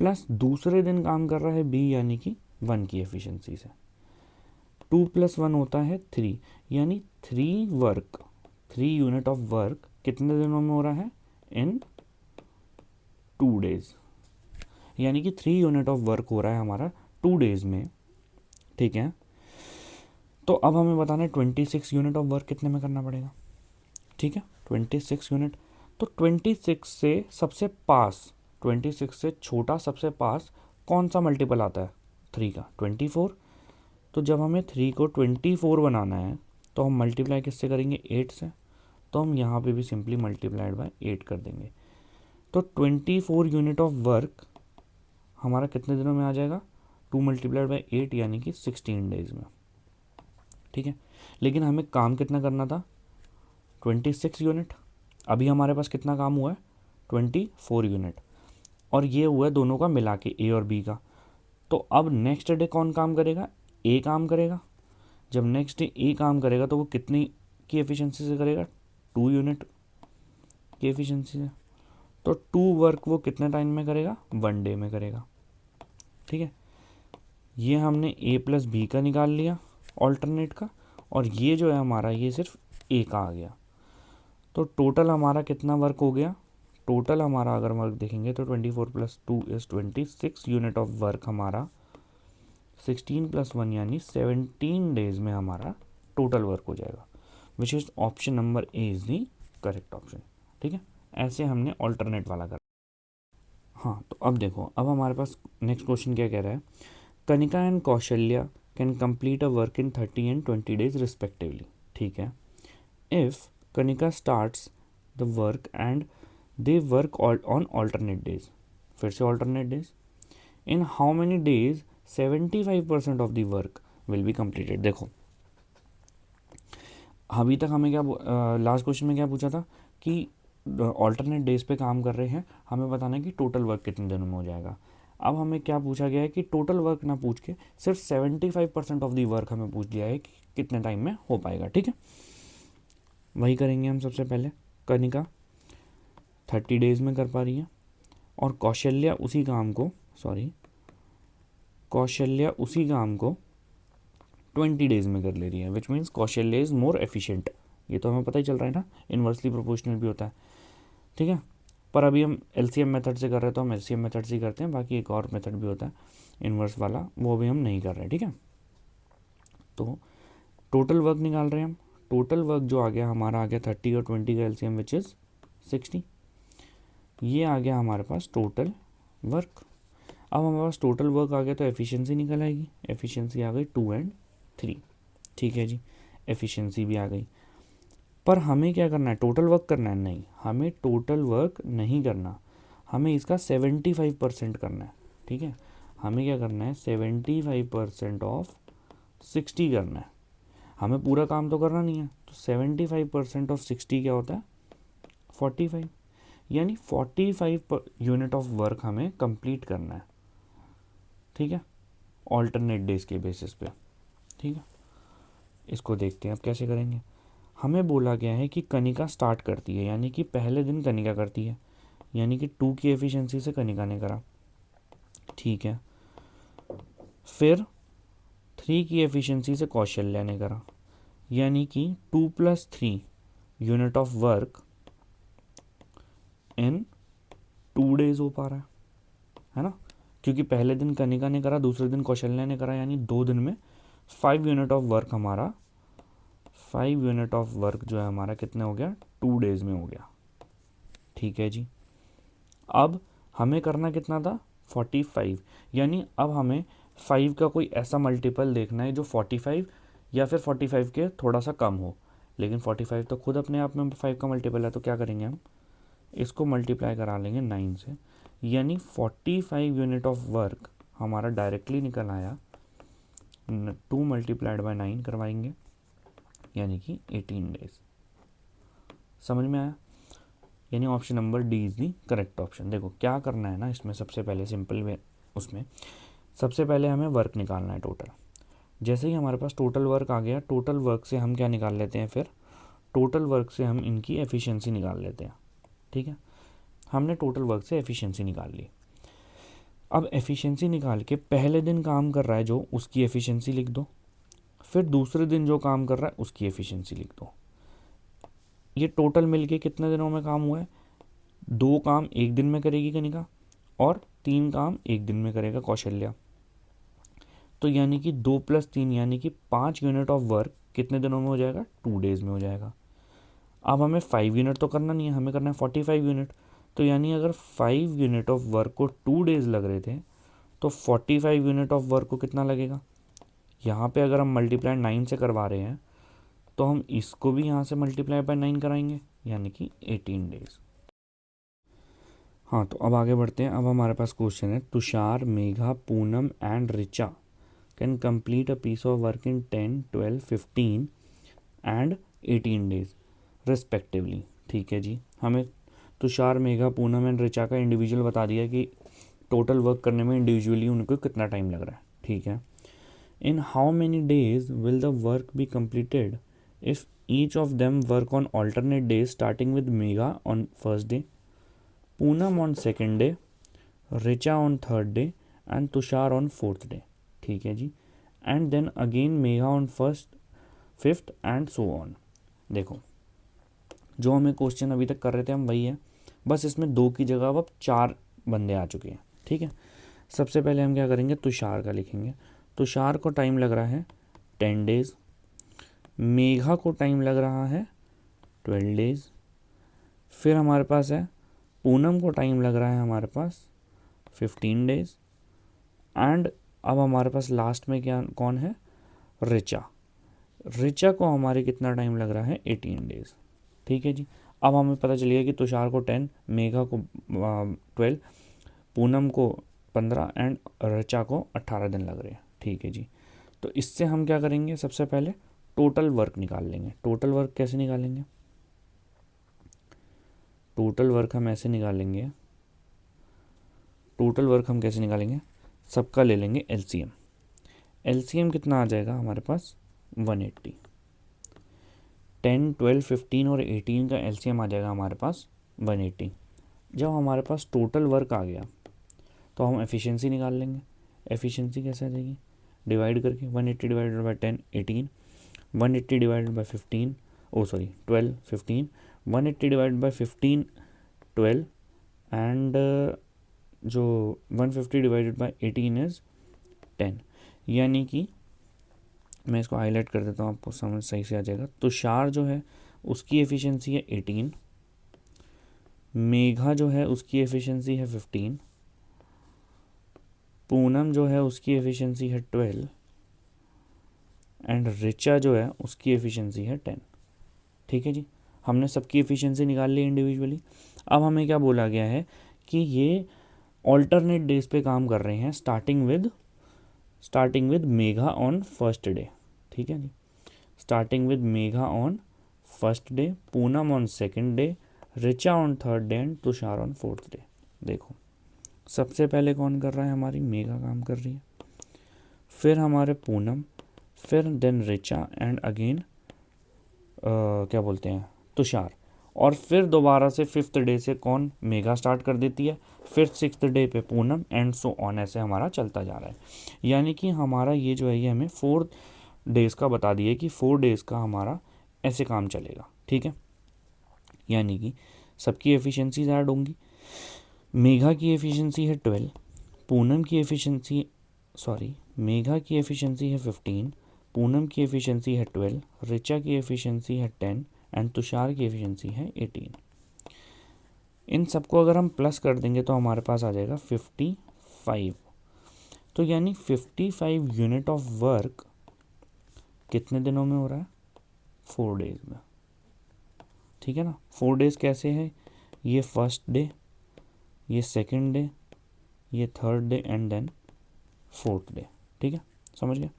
प्लस दूसरे दिन काम कर रहा है बी यानी कि 1 की एफिशिएंसी से, 2 + 1 होता है 3, यानी 3 यूनिट ऑफ वर्क कितने दिनों में हो रहा है इन 2 डेज, यानी कि 3 यूनिट ऑफ वर्क हो रहा है हमारा 2 डेज में, ठीक है। तो अब हमें बताना है 26 यूनिट ऑफ वर्क कितने में करना पड़ेगा, ठीक है 26 यूनिट। तो 26 से सबसे पास, 26 से छोटा सबसे पास कौन सा मल्टीपल आता है 3 का 24, तो जब हमें 3 को 24 बनाना है तो हम मल्टीप्लाई किससे करेंगे 8 से, तो हम यहाँ पे भी सिंपली मल्टीप्लाइड बाय 8 कर देंगे, तो 24 यूनिट ऑफ वर्क हमारा कितने दिनों में आ जाएगा 2 × 8 यानी कि 16 डेज में, ठीक है। लेकिन हमें काम कितना करना था 26 यूनिट, अभी हमारे पास कितना काम हुआ है 24 यूनिट, और ये हुआ है दोनों का मिला के ए और बी का। तो अब नेक्स्ट डे कौन काम करेगा ए काम करेगा, जब नेक्स्ट डे ए काम करेगा तो वो कितनी की एफिशिएंसी से करेगा 2 यूनिट की एफिशिएंसी से, तो 2 वर्क वो कितने टाइम में करेगा 1 डे में करेगा, ठीक है। ये हमने ए प्लस बी का निकाल लिया ऑल्टरनेट का, और ये जो है हमारा ये सिर्फ ए का आ गया, तो टोटल हमारा कितना वर्क हो गया, टोटल हमारा अगर वर्क देखेंगे तो 24 + 2 = 26 यूनिट ऑफ वर्क हमारा 16 + 1 यानी 17 डेज में हमारा टोटल वर्क हो जाएगा, विच is option number A is the correct option, ठीक है। ऐसे हमने ऑल्टरनेट वाला कर। हाँ तो अब देखो अब हमारे पास नेक्स्ट क्वेश्चन क्या कह रहा है, Kanika and Kaushalya can complete a work in 30 and 20 days respectively, ठीक है। If Kanika starts the work and they work on alternate days, फिर से alternate days, in how many days 75% of the work will be completed. देखो अभी तक हमें क्या last question में क्या पूछा था कि ऑल्टरनेट डेज पे काम कर रहे हैं, हमें बताना है कि टोटल वर्क कितने दिनों में हो जाएगा। अब हमें क्या पूछा गया है कि टोटल वर्क ना पूछ के सिर्फ 75% ऑफ दी वर्क हमें पूछ लिया है कि कितने टाइम में हो पाएगा। ठीक है, वही करेंगे हम। सबसे पहले कनिका 30 डेज में कर पा रही है और कौशल्या उसी काम को 20 डेज में कर ले रही है, which means Kaushalya is more efficient. ये तो हमें पता ही चल रहा है ना, इन्वर्सली प्रोपोर्शनल भी होता है। ठीक है, पर अभी हम एलसीएम मेथड से कर रहे हैं तो हम एलसीएम मेथड से ही करते हैं, बाकी एक और मेथड भी होता है इन्वर्स वाला, वो भी हम नहीं कर रहे। ठीक है, तो टोटल वर्क निकाल रहे हैं हम। टोटल वर्क जो आ गया हमारा, आ गया 30 और 20 का एलसीएम विच इज़ 60। ये आ गया हमारे पास टोटल वर्क। अब हमारे पास टोटल वर्क आ गया तो एफिशिएंसी निकल आएगी। एफिशिएंसी आ गई 2 और 3। ठीक है जी, एफिशिएंसी भी आ गई। पर हमें क्या करना है, टोटल वर्क करना है? नहीं, हमें टोटल वर्क नहीं करना, हमें इसका 75% करना है। ठीक है, हमें क्या करना है, 75% ऑफ 60 करना है। हमें पूरा काम तो करना नहीं है, तो 75% ऑफ 60 क्या होता है, 45। यानी 45 यूनिट ऑफ वर्क हमें कंप्लीट करना है। ठीक है, ऑल्टरनेट डेज के बेसिस पे। ठीक है, इसको देखते हैं अब कैसे करेंगे। हमें बोला गया है कि कनिका स्टार्ट करती है, यानी कि पहले दिन कनिका करती है, यानी कि 2 की एफिशिएंसी से कनिका ने करा। ठीक है, फिर 3 की एफिशिएंसी से कौशल्या ने करा, यानी कि 2 + 3 unit of work in 2 days हो पा रहा है ना, क्योंकि पहले दिन कनिका ने करा, दूसरे दिन कौशल्या ने करा, यानी 2 दिन में 5 यूनिट ऑफ वर्क हमारा, 5 यूनिट ऑफ वर्क जो है हमारा कितने हो गया, 2 डेज में हो गया। ठीक है जी, अब हमें करना कितना था, 45। यानी अब हमें 5 का कोई ऐसा मल्टीपल देखना है जो 45 या फिर 45 के थोड़ा सा कम हो, लेकिन 45 तो खुद अपने आप में 5 का मल्टीपल है, तो क्या करेंगे हम, इसको मल्टीप्लाई करा लेंगे 9 से, यानी 45 यूनिट ऑफ वर्क हमारा डायरेक्टली निकल आया। 2 × 9 करवाएंगे, यानी कि 18 डेज। समझ में आया? यानी option number D is the correct option. देखो क्या करना है ना इसमें, सबसे पहले सिंपल वे उसमें सबसे पहले हमें वर्क निकालना है टोटल। जैसे ही हमारे पास टोटल वर्क आ गया, टोटल वर्क से हम क्या निकाल लेते हैं, फिर टोटल वर्क से हम इनकी एफिशिएंसी निकाल लेते हैं। ठीक है, हमने टोटल वर्क से एफिशिएंसी निकाल ली। अब एफिशिएंसी निकाल के पहले दिन काम कर रहा है जो, उसकी एफिशिएंसी लिख दो, फिर दूसरे दिन जो काम कर रहा है उसकी एफिशिएंसी लिख दो। ये टोटल मिलके कितने दिनों में काम हुआ है, 2 काम 1 दिन में करेगी कनिका और 3 काम 1 दिन में करेगा कौशल्या। तो यानी कि 2 + 3 यानी कि 5 यूनिट ऑफ वर्क कितने दिनों में हो जाएगा, 2 डेज में हो जाएगा। अब हमें 5 यूनिट तो करना नहीं है, हमें करना है 45 यूनिट। तो यानी अगर 5 यूनिट ऑफ वर्क को 2 डेज लग रहे थे, तो 45 यूनिट ऑफ वर्क को कितना लगेगा, यहाँ पे अगर हम मल्टीप्लाई 9 से करवा रहे हैं तो हम इसको भी यहाँ से मल्टीप्लाई बाय 9 कराएंगे, यानी कि 18 डेज। हाँ, तो अब आगे बढ़ते हैं। अब हमारे पास क्वेश्चन है, Tushar, Megha, Poonam and Richa can complete a piece of work in 10, 12, 15 and 18 days respectively. ठीक है जी, हमें तुषार, मेघा, पूनम एंड रिचा का इंडिविजुअल बता दिया कि टोटल वर्क करने में इंडिविजुअली उनको कितना टाइम लग रहा है। ठीक है, in how many days will the work be completed if each of them work on alternate days starting with Megha on first day, Poonam on second day, Richa on third day and Tushar on fourth day. ठीक है जी, and then again Megha on first, fifth and so on. देखो जो हमें question अभी तक कर रहे थे हम वही है, बस इसमें 2 की जगह अब 4 बंदे आ चुके हैं। ठीक है, सबसे पहले हम क्या करेंगे, तुषार का लिखेंगे। तुषार को टाइम लग रहा है 10 डेज, मेघा को टाइम लग रहा है 12 डेज, फिर हमारे पास है पूनम को टाइम लग रहा है हमारे पास 15 डेज, एंड अब हमारे पास लास्ट में क्या कौन है, रिचा। रिचा को हमारे कितना टाइम लग रहा है, 18 डेज। ठीक है जी, अब हमें पता चलिए कि तुषार को 10, मेघा को 12, पूनम को 15 एंड ऋचा को 18 दिन लग रहे हैं। ठीक है जी। तो इससे हम क्या करेंगे, सबसे पहले टोटल वर्क निकाल लेंगे। टोटल वर्क कैसे निकालेंगे, टोटल वर्क हम ऐसे निकालेंगे, टोटल वर्क हम कैसे निकालेंगे, सबका ले लेंगे एलसीएम। एलसीएम कितना आ जाएगा हमारे पास 180। 10, 12, 15 और 18 का एलसीएम आ जाएगा हमारे पास 180। जब हमारे पास टोटल वर्क आ गया तो हम एफिशिएंसी निकाल लेंगे। एफिशिएंसी कैसे आ जाएगी, डिवाइड करके 180 divided by 10 18, 180 divided by 15 12 15, 180 divided by 15 12 and जो 150 डिवाइडेड बाई 18 इज 10। यानी कि मैं इसको हाईलाइट कर देता हूँ, आपको समझ सही से आ जाएगा। तुषार जो है उसकी एफिशिएंसी है 18, मेघा जो है उसकी एफिशिएंसी है 15, पूनम जो है उसकी एफिशिएंसी है 12 एंड ऋचा जो है उसकी एफिशिएंसी है 10। ठीक है जी, हमने सबकी एफिशिएंसी निकाल ली इंडिविजुअली। अब हमें क्या बोला गया है कि ये ऑल्टरनेट डेज पे काम कर रहे हैं, starting with Megha on first day. ठीक है जी, starting with Megha on first day, Poonam on second day, Richa on third day and Tushar on fourth day. देखो सबसे पहले कौन कर रहा है, हमारी मेघा काम कर रही है, फिर हमारे पूनम, फिर देन ऋचा एंड अगेन क्या बोलते हैं तुषार, और फिर दोबारा से 5th डे से कौन, मेघा स्टार्ट कर देती है, फिर 6th डे पे पूनम एंड सो ऑन, ऐसे हमारा चलता जा रहा है। यानी कि हमारा ये जो है ये हमें 4 डेज़ का बता दिए कि 4 डेज़ का हमारा ऐसे काम चलेगा। ठीक है, यानी कि सबकी एफिशिएंसीज ऐड होंगी। मेघा की एफिशिएंसी है 12, पूनम की एफिशिएंसी मेघा की एफिशिएंसी है 15, पूनम की एफिशिएंसी है 12, ऋचा की एफिशिएंसी है 10 एंड तुषार की एफिशिएंसी है 18। इन सबको अगर हम प्लस कर देंगे तो हमारे पास आ जाएगा 55। तो यानी 55 यूनिट ऑफ वर्क कितने दिनों में हो रहा है, 4 डेज में। ठीक है ना, 4 डेज कैसे है, ये फर्स्ट डे, ये सेकंड डे, ये third day and then fourth day. ठीक है, समझ गए।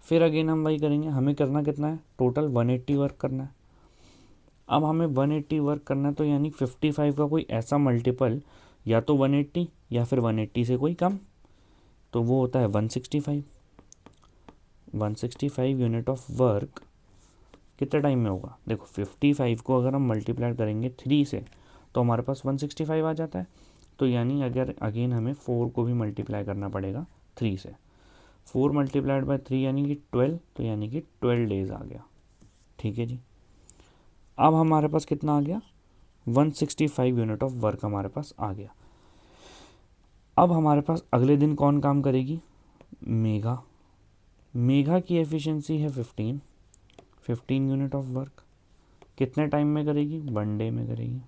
फिर अगेन हम वही करेंगे, हमें करना कितना है, टोटल 180 वर्क करना है। अब हमें 180 वर्क करना है तो यानी 55 का कोई ऐसा मल्टीपल, या तो 180 या फिर 180 से कोई कम, तो वो होता है 165। 165 यूनिट ऑफ वर्क कितने टाइम में होगा, देखो 55 को अगर हम मल्टीप्लाई करेंगे 3 से तो हमारे पास 165 आ जाता है। तो यानी अगर अगेन हमें 4 को भी मल्टीप्लाई करना पड़ेगा 3 से, 4 मल्टीप्लाइड बाय 3 यानी कि 12, तो यानी कि 12 डेज आ गया। ठीक है जी, अब हमारे पास कितना आ गया, 165 यूनिट ऑफ वर्क हमारे पास आ गया। अब हमारे पास अगले दिन कौन काम करेगी, मेघा की एफिशिएंसी है 15 यूनिट ऑफ वर्क, कितने टाइम में करेगी, 1 डे में करेगी।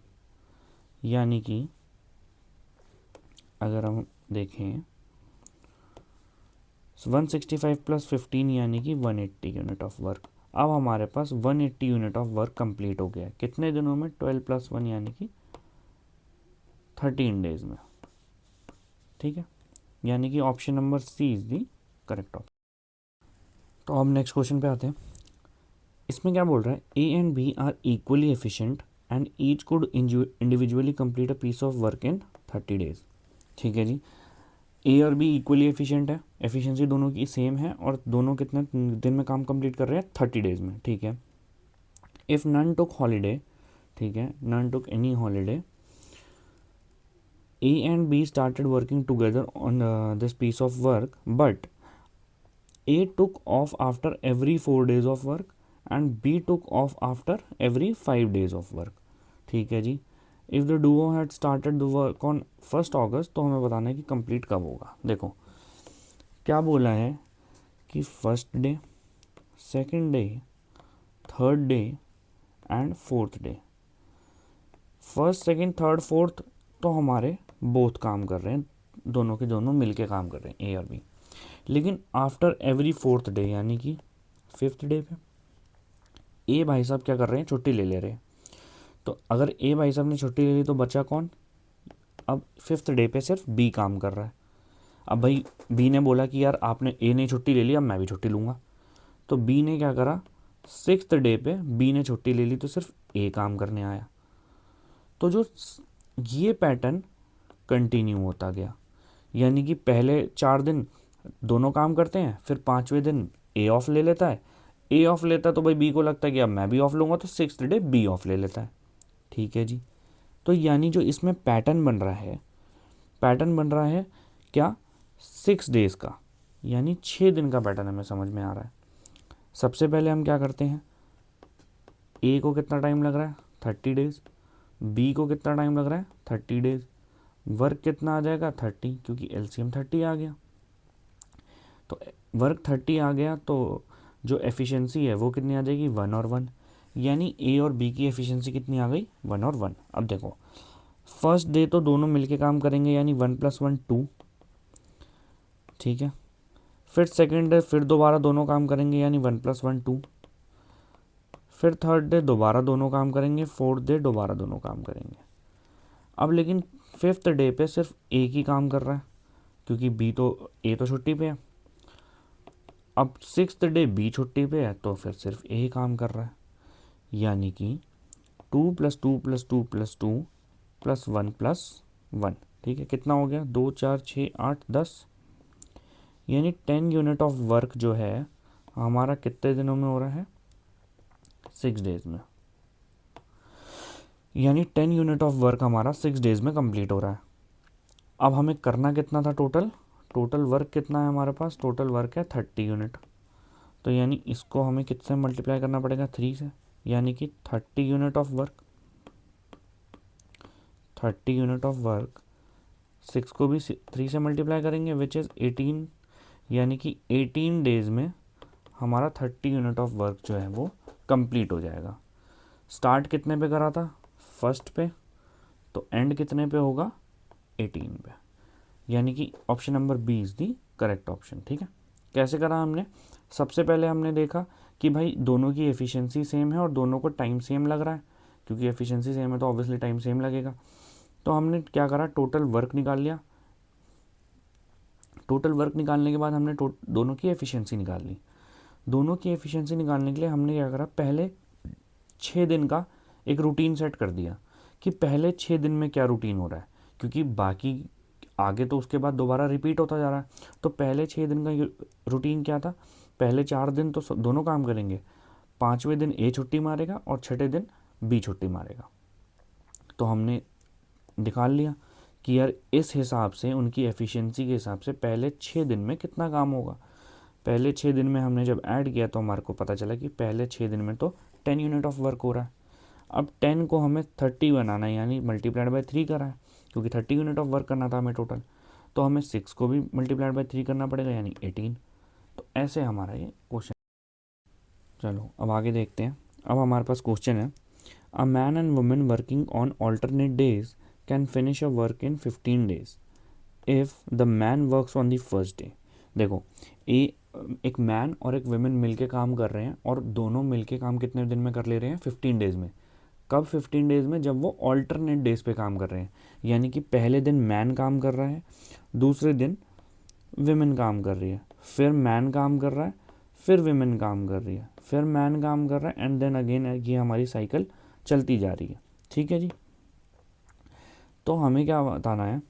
यानी कि अगर हम देखें 165 प्लस 15 यानी कि 180 यूनिट ऑफ वर्क। अब हमारे पास 180 यूनिट ऑफ वर्क कंप्लीट हो गया है, कितने दिनों में, 12 प्लस 1 यानी कि 13 डेज में। ठीक है, यानी कि option number C is the correct option. तो अब नेक्स्ट क्वेश्चन पे आते हैं। इसमें क्या बोल रहा है, A and B are equally efficient and each could individually complete a piece of work in 30 days. ठीक है जी, ए और बी इक्वली एफिशिएंट है, एफिशिएंसी दोनों की सेम है और दोनों कितने दिन में काम कंप्लीट कर रहे हैं, 30 डेज में। ठीक है, इफ़ नन टुक हॉलीडे, ठीक है, none took any holiday, A and B started working together on this piece of work, but A took off after every 4 days of work and B took off after every 5 days of work. ठीक है जी, if the duo had started the work on 1 August, तो हमें बताना है कि complete कब होगा। देखो क्या बोला है कि first day, second day, third day and fourth day. First, second, third, fourth तो हमारे बोथ काम कर रहे हैं, दोनों के दोनों मिलके काम कर रहे हैं ए और बी। लेकिन आफ्टर एवरी 4th डे यानी कि 5th डे पे ए भाई साहब क्या कर रहे हैं, छुट्टी ले ले रहे हैं। तो अगर ए भाई साहब ने छुट्टी ले ली तो बचा कौन? अब 5th डे पे सिर्फ बी काम कर रहा है। अब भाई बी ने बोला कि यार आपने ए ने छुट्टी ले ली, अब मैं भी छुट्टी लूँगा। तो बी ने क्या करा, 6th डे पे बी ने छुट्टी ले ली तो सिर्फ ए काम करने आया। तो जो ये पैटर्न कंटिन्यू होता गया, यानी कि पहले 4 दिन दोनों काम करते हैं, फिर 5वें दिन ए ऑफ ले लेता है। ए ऑफ लेता है तो भाई बी को लगता है कि अब मैं भी ऑफ लूँगा, तो 6th डे बी ऑफ ले लेता है। ठीक है जी। तो यानी जो इसमें पैटर्न बन रहा है, पैटर्न बन रहा है क्या, 6 डेज़ का, यानी 6 दिन का पैटर्न हमें समझ में आ रहा है। सबसे पहले हम क्या करते हैं, ए को कितना टाइम लग रहा है 30 डेज़, बी को कितना टाइम लग रहा है 30 डेज़, वर्क कितना आ जाएगा 30, क्योंकि एलसीएम 30 आ गया। तो वर्क 30 आ गया तो जो एफिशिएंसी है वो कितनी आ जाएगी 1 और 1, यानी ए और बी की एफिशिएंसी कितनी आ गई 1 और 1। अब देखो फर्स्ट डे तो दोनों मिलके काम करेंगे, यानी 1 + 1 2, ठीक है। फिर सेकेंड डे फिर दोबारा दोनों काम करेंगे, यानी 1 + 1 2। फिर थर्ड डे दोबारा दोनों काम करेंगे, फोर्थ डे दोबारा दोनों काम करेंगे। अब लेकिन 5th डे पे सिर्फ ए ही काम कर रहा है, क्योंकि बी तो ए तो छुट्टी पे है। अब 6th डे बी छुट्टी पे है तो फिर सिर्फ ए ही काम कर रहा है, यानी कि 2 + 2 + 2 + 2 + 1 + 1, ठीक है। कितना हो गया 2 4 6 8 10, यानी 10 यूनिट ऑफ वर्क जो है हमारा कितने दिनों में हो रहा है 6 डेज़ में, यानी 10 यूनिट ऑफ वर्क हमारा 6 डेज़ में कंप्लीट हो रहा है। अब हमें करना कितना था टोटल, टोटल वर्क कितना है हमारे पास, टोटल वर्क है 30 यूनिट। तो यानी इसको हमें कितने मल्टीप्लाई करना पड़ेगा 3 से, यानी कि 30 unit of work, 30 unit of work 6 को भी 3 से मल्टीप्लाई करेंगे, विच इज़ 18, यानी कि 18 डेज़ में हमारा 30 यूनिट ऑफ वर्क जो है वो कंप्लीट हो जाएगा। स्टार्ट कितने पे करा था, फर्स्ट पे, तो एंड कितने पे होगा 18 पे, यानी कि option number B is the correct option. ठीक है, कैसे करा हमने, सबसे पहले हमने देखा कि भाई दोनों की एफिशिएंसी सेम है और दोनों को टाइम सेम लग रहा है, क्योंकि एफिशिएंसी सेम है तो ऑब्वियसली टाइम सेम लगेगा। तो हमने क्या करा, टोटल वर्क निकाल लिया। टोटल वर्क निकालने के बाद हमने दोनों की एफिशिएंसी निकाल ली। दोनों की एफिशिएंसी निकालने के लिए हमने क्या करा, पहले 6 दिन का एक रूटीन सेट कर दिया कि पहले 6 दिन में क्या रूटीन हो रहा है, क्योंकि बाकी आगे तो उसके बाद दोबारा रिपीट होता जा रहा है। तो पहले 6 दिन का रूटीन क्या था, पहले 4 दिन तो दोनों काम करेंगे, 5वें दिन ए छुट्टी मारेगा और 6ठे दिन बी छुट्टी मारेगा। तो हमने निकाल लिया कि यार इस हिसाब से उनकी एफिशिएंसी के हिसाब से पहले 6 दिन में कितना काम होगा। पहले 6 दिन में हमने जब ऐड किया तो हमारे को पता चला कि पहले 6 दिन में तो 10 यूनिट ऑफ वर्क हो रहा है। अब 10 को हमें 30 बनाना है, यानी मल्टीप्लाइड बाय 3 करा है, क्योंकि 30 यूनिट ऑफ वर्क करना था हमें टोटल। तो हमें 6 को भी मल्टीप्लाइड बाय 3 करना पड़ेगा, यानी 18। तो ऐसे हमारा ये क्वेश्चन। चलो अब आगे देखते हैं। अब हमारे पास क्वेश्चन है, a man and women working on alternate days can finish a work in 15 days if the man works on the first day. देखो एक मैन और एक वुमेन मिलके काम कर रहे हैं और दोनों मिलके काम कितने दिन में कर ले रहे हैं 15 डेज़ में। कब 15 डेज़ में, जब वो ऑल्टरनेट डेज पे काम कर रहे हैं, यानी कि पहले दिन मैन काम कर रहा है, दूसरे दिन विमेन काम कर रही है, फिर मैन काम कर रहा है, फिर विमेन काम कर रही है, फिर मैन काम कर रहा है, एंड देन अगेन ये हमारी साइकिल चलती जा रही है। ठीक है जी। तो हमें क्या बताना है,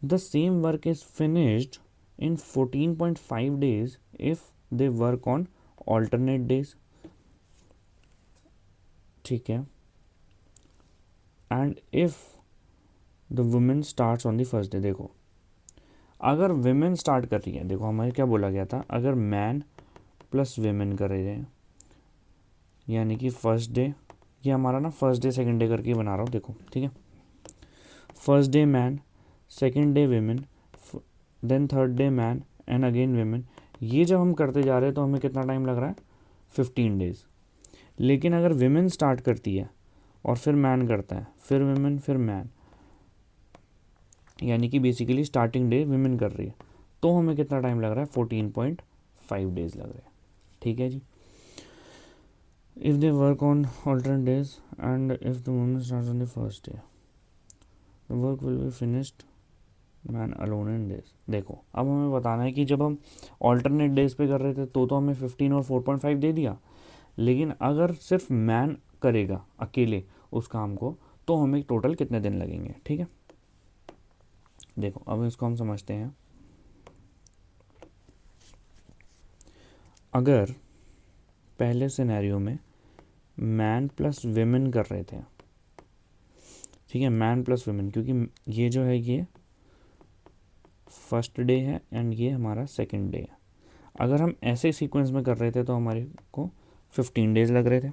the same work is finished in 14.5 days if they work on alternate days। ठीक है, and if the women starts on the first day. देखो अगर विमेन स्टार्ट कर रही है, देखो हमारे क्या बोला गया था, अगर मैन प्लस विमेन कर रहे हैं, यानी कि फर्स्ट डे, ये हमारा ना फर्स्ट डे सेकंड डे करके बना रहा हूँ, देखो ठीक है। First day men, second day women, then third day men and again women. ये जब हम करते जा रहे हैं तो हमें कितना टाइम लग रहा है 15 डेज़। लेकिन अगर विमेन स्टार्ट करती है और फिर मैन करता है, फिर विमेन, फिर मैन, यानी कि बेसिकली स्टार्टिंग डे विमेन कर रही है, तो हमें कितना टाइम लग रहा है 14.5 डेज़ लग रहे हैं। ठीक है जी। If they work on alternate days and if the movement starts on the first day the work will be finished man alone in days. देखो अब हमें बताना है कि जब हम ऑल्टरनेट डेज पे कर रहे थे तो हमें 15 और 4.5 दे दिया, लेकिन अगर सिर्फ मैन करेगा अकेले उस काम को तो हमें टोटल कितने दिन लगेंगे। ठीक है, देखो अब इसको हम समझते हैं। अगर पहले सिनेरियो में मैन प्लस विमेन कर रहे थे, ठीक है, मैन प्लस विमेन, क्योंकि ये जो है ये फर्स्ट डे है एंड ये हमारा सेकंड डे है। अगर हम ऐसे सीक्वेंस में कर रहे थे तो हमारे को 15 डेज लग रहे थे।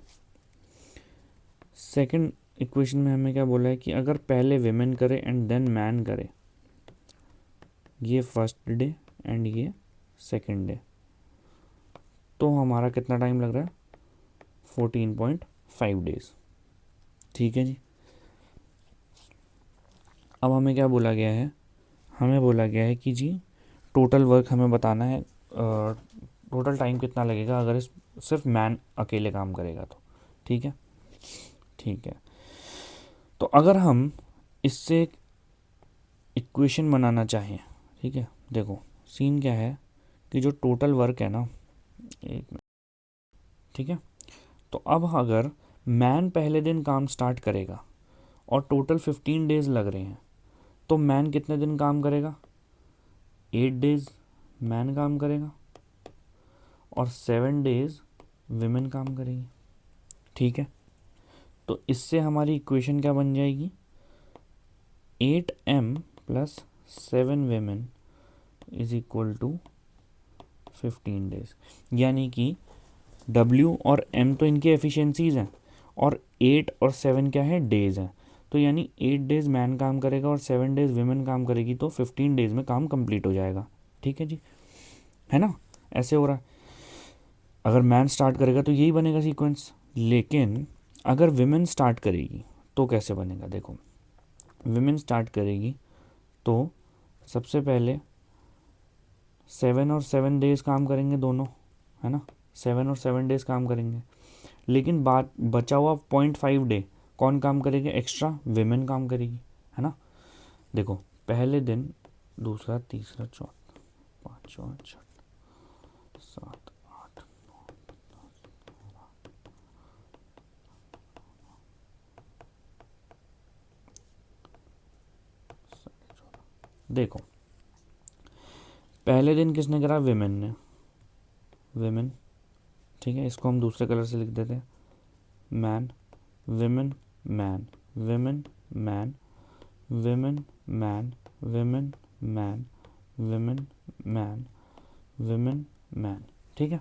सेकंड इक्वेशन में हमें क्या बोला है कि अगर पहले विमेन करे एंड देन मैन करे, ये फर्स्ट डे एंड ये सेकंड डे, तो हमारा कितना टाइम लग रहा है 14.5 डेज। ठीक है जी, अब हमें क्या बोला गया है, हमें बोला गया है कि जी टोटल वर्क हमें बताना है, टोटल टाइम कितना लगेगा अगर इस सिर्फ मैन अकेले काम करेगा तो। ठीक है, ठीक है, तो अगर हम इससे एक इक्वेशन बनाना चाहें, ठीक है, देखो सीन क्या है कि जो टोटल वर्क है ना, एक मिनट, ठीक है, तो अब अगर मैन पहले दिन काम स्टार्ट करेगा और टोटल 15 डेज लग रहे हैं तो मैन कितने दिन काम करेगा, 8 डेज मैन काम करेगा और 7 डेज विमेन काम करेगी। ठीक है, तो इससे हमारी इक्वेशन क्या बन जाएगी, 8m plus 7 women is equal to 15 days. यानी कि W और M तो इनकी एफिशिएंसीज हैं और 8 और 7 क्या है, डेज हैं। तो यानी 8 डेज मैन काम करेगा और 7 डेज विमेन काम करेगी, तो 15 डेज में काम कंप्लीट हो जाएगा। ठीक है जी, है ना, ऐसे हो रहा है। अगर मैन स्टार्ट करेगा तो यही बनेगा सीक्वेंस, लेकिन अगर विमेन स्टार्ट करेगी तो कैसे बनेगा। देखो विमेन स्टार्ट करेगी तो सबसे पहले 7 और 7 डेज काम करेंगे दोनों, है ना, 7 और 7 डेज काम करेंगे, लेकिन बात बचा हुआ 0.5 डे कौन काम करेगा एक्स्ट्रा, विमेन काम करेगी, है ना। देखो पहले दिन, दूसरा, तीसरा, चौथा, पाँचवा, छठा, 7, 8, 9। देखो पहले दिन किसने करा, विमेन ने, विमेन। ठीक है, इसको हम दूसरे कलर से लिख देते हैं, man, women, man, women, man, women, man, women, man, women, man, women, man. ठीक है,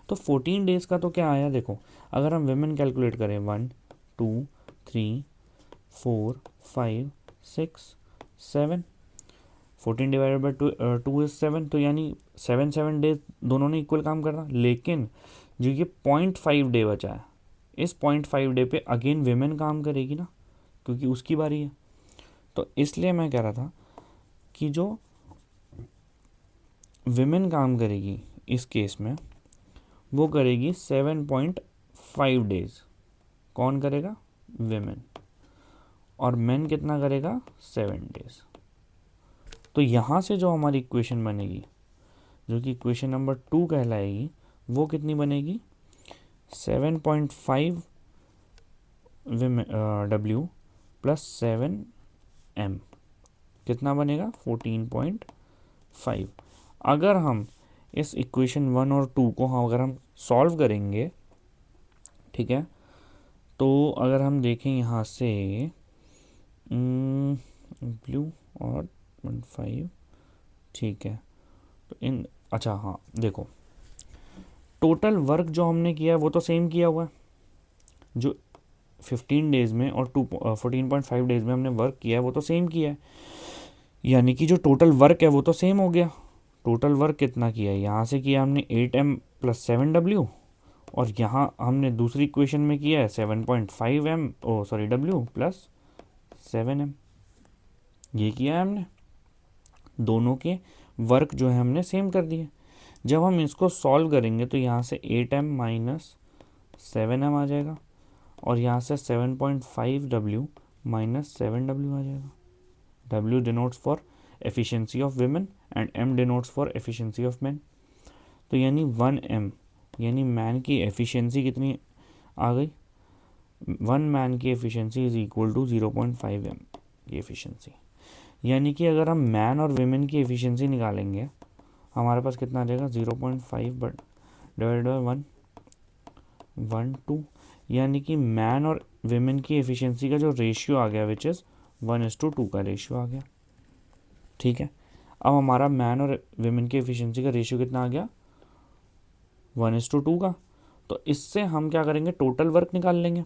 तो 14 डेज का तो क्या आया, देखो अगर हम विमेन कैलकुलेट करें 1 2 3 4 5 6 7, 14 डिवाइडेड बाई 2 इज 7, तो यानी 7 डेज दोनों ने इक्वल काम करना। लेकिन जो ये 0.5 डे बचा है, इस 0.5 डे पे अगेन विमेन काम करेगी ना, क्योंकि उसकी बारी है। तो इसलिए मैं कह रहा था कि जो विमेन काम करेगी इस केस में वो करेगी 7.5 डेज। कौन करेगा, विमेन, और मेन कितना करेगा, 7 डेज। तो यहाँ से जो हमारी इक्वेशन बनेगी, जो कि इक्वेशन नंबर 2 कहलाएगी, वो कितनी बनेगी, 7.5 W प्लस 7M कितना बनेगा, 14.5। अगर हम इस इक्वेशन 1 और 2 को अगर हम सॉल्व करेंगे, ठीक है, तो अगर हम देखें यहाँ से ब्लू और 1.5, ठीक है, तो इन, अच्छा हाँ देखो टोटल वर्क जो हमने किया है वो तो सेम किया हुआ है, जो 15 डेज में और 14.5 डेज में हमने वर्क किया है वो तो सेम किया है, यानी कि जो टोटल वर्क है वो तो सेम हो गया। टोटल वर्क कितना किया है, यहाँ से किया हमने 8m प्लस 7W, और यहाँ हमने दूसरी इक्वेशन में किया है 7.5m W प्लस 7m, ये किया है हमने। दोनों के वर्क जो है हमने सेम कर दिए। जब हम इसको सॉल्व करेंगे तो यहाँ से 8m माइनस 7m आ जाएगा, और यहाँ से 7.5W माइनस 7W आ जाएगा। W denotes for efficiency of women and M denotes for efficiency of man. तो यानी 1M यानी मैन की एफिशिएंसी कितनी आ गई, 1 मैन की efficiency is equal to 0.5M की एफिशिएंसी। यानी कि अगर हम मैन और विमेन की एफिशिएंसी निकालेंगे हमारे पास कितना आ जाएगा, 0.5 बट डिवाइड बाई 1 2, यानी कि मैन और विमेन की एफिशिएंसी का जो रेशियो आ गया विच इज़ 1:2 का रेशियो आ गया। ठीक है, अब हमारा मैन और विमेन की एफिशिएंसी का रेशियो कितना आ गया, 1:2 का। तो इससे हम क्या करेंगे, टोटल वर्क निकाल लेंगे।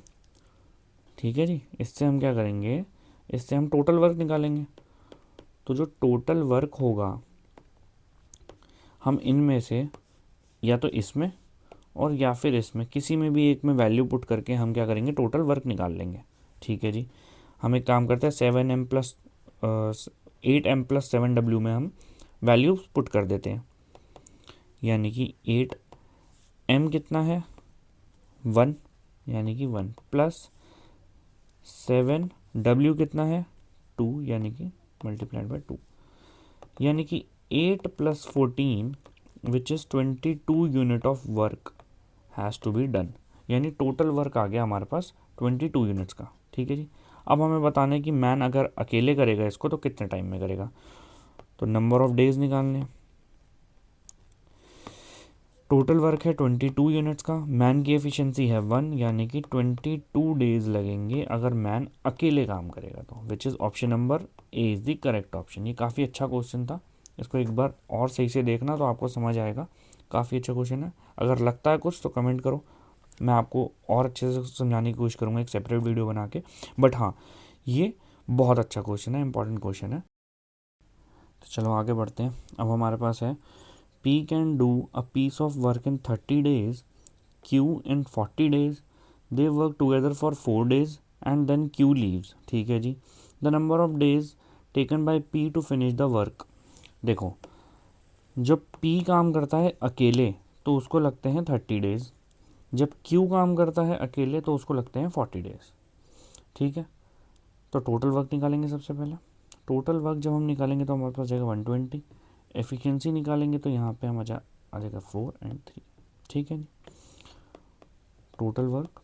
ठीक है जी, इससे हम क्या करेंगे, इससे हम टोटल वर्क निकालेंगे। तो जो टोटल वर्क होगा हम इनमें से या तो इसमें और या फिर इसमें किसी में भी एक में वैल्यू पुट करके हम क्या करेंगे, टोटल वर्क निकाल लेंगे। ठीक है जी, हम एक काम करते हैं 7M plus 8M plus 7W में हम वैल्यू पुट कर देते हैं। यानी कि 8M कितना है 1, यानी कि 1 प्लस 7W कितना है 2, यानी कि मल्टीप्लाइड बाय 2, यानी कि 8 plus 14 which is 22 unit of work has to be done. यानी टोटल वर्क आ गया हमारे पास 22 यूनिट्स का। ठीक है जी, अब हमें बताना है कि मैन अगर अकेले करेगा इसको तो कितने टाइम में करेगा। तो नंबर ऑफ डेज निकालने, टोटल वर्क है 22 यूनिट्स का, मैन की एफिशिएंसी है 1, यानी कि 22 डेज लगेंगे अगर मैन अकेले काम करेगा तो, विच is option number A is the correct option. ये काफ़ी अच्छा क्वेश्चन था, इसको एक बार और सही से देखना तो आपको समझ आएगा। काफ़ी अच्छा क्वेश्चन है, अगर लगता है कुछ तो कमेंट करो, मैं आपको और अच्छे से समझाने की कोशिश करूँगा एक सेपरेट वीडियो बना के। बट हाँ, ये बहुत अच्छा क्वेश्चन है, इंपॉर्टेंट क्वेश्चन है। तो चलो आगे बढ़ते हैं। अब हमारे पास है P can do a piece of work in 30 days, Q in 40 days. They work together for 4 days and then Q leaves. ठीक है जी, the number of days taken by P to finish the work. देखो, जब P काम करता है अकेले तो उसको लगते हैं 30 डेज, जब Q काम करता है अकेले तो उसको लगते हैं 40 डेज। ठीक है, तो टोटल वर्क निकालेंगे सबसे पहले। टोटल वर्क जब हम निकालेंगे तो हमारे पास जाएगा 120, एफिशिएंसी निकालेंगे तो यहाँ पे हम आ जाएगा 4 और 3। ठीक है जी, टोटल वर्क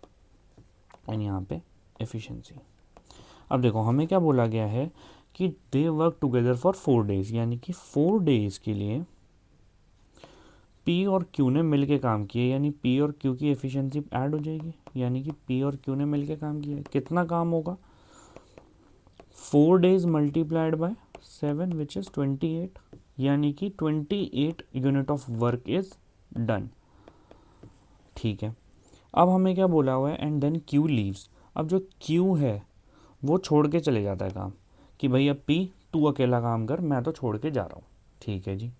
एंड यहाँ पे एफिशिएंसी। अब देखो हमें क्या बोला गया है कि दे वर्क टुगेदर फॉर 4 डेज, यानी कि 4 डेज के लिए P और Q ने मिलके काम किए, यानी P और Q की एफिशिएंसी ऐड हो जाएगी। यानी कि P और Q ने मिलके काम किया, कितना काम होगा, 4 days multiplied by 7 which is 28, यानी कि 28 unit of work is done. ठीक है, अब हमें क्या बोला हुआ है, एंड देन Q लीव्स। अब जो Q है वो छोड़ के चले जाता है काम, कि भाई अब P तू अकेला काम कर, मैं तो छोड़ के जा रहा हूँ। ठीक है जी,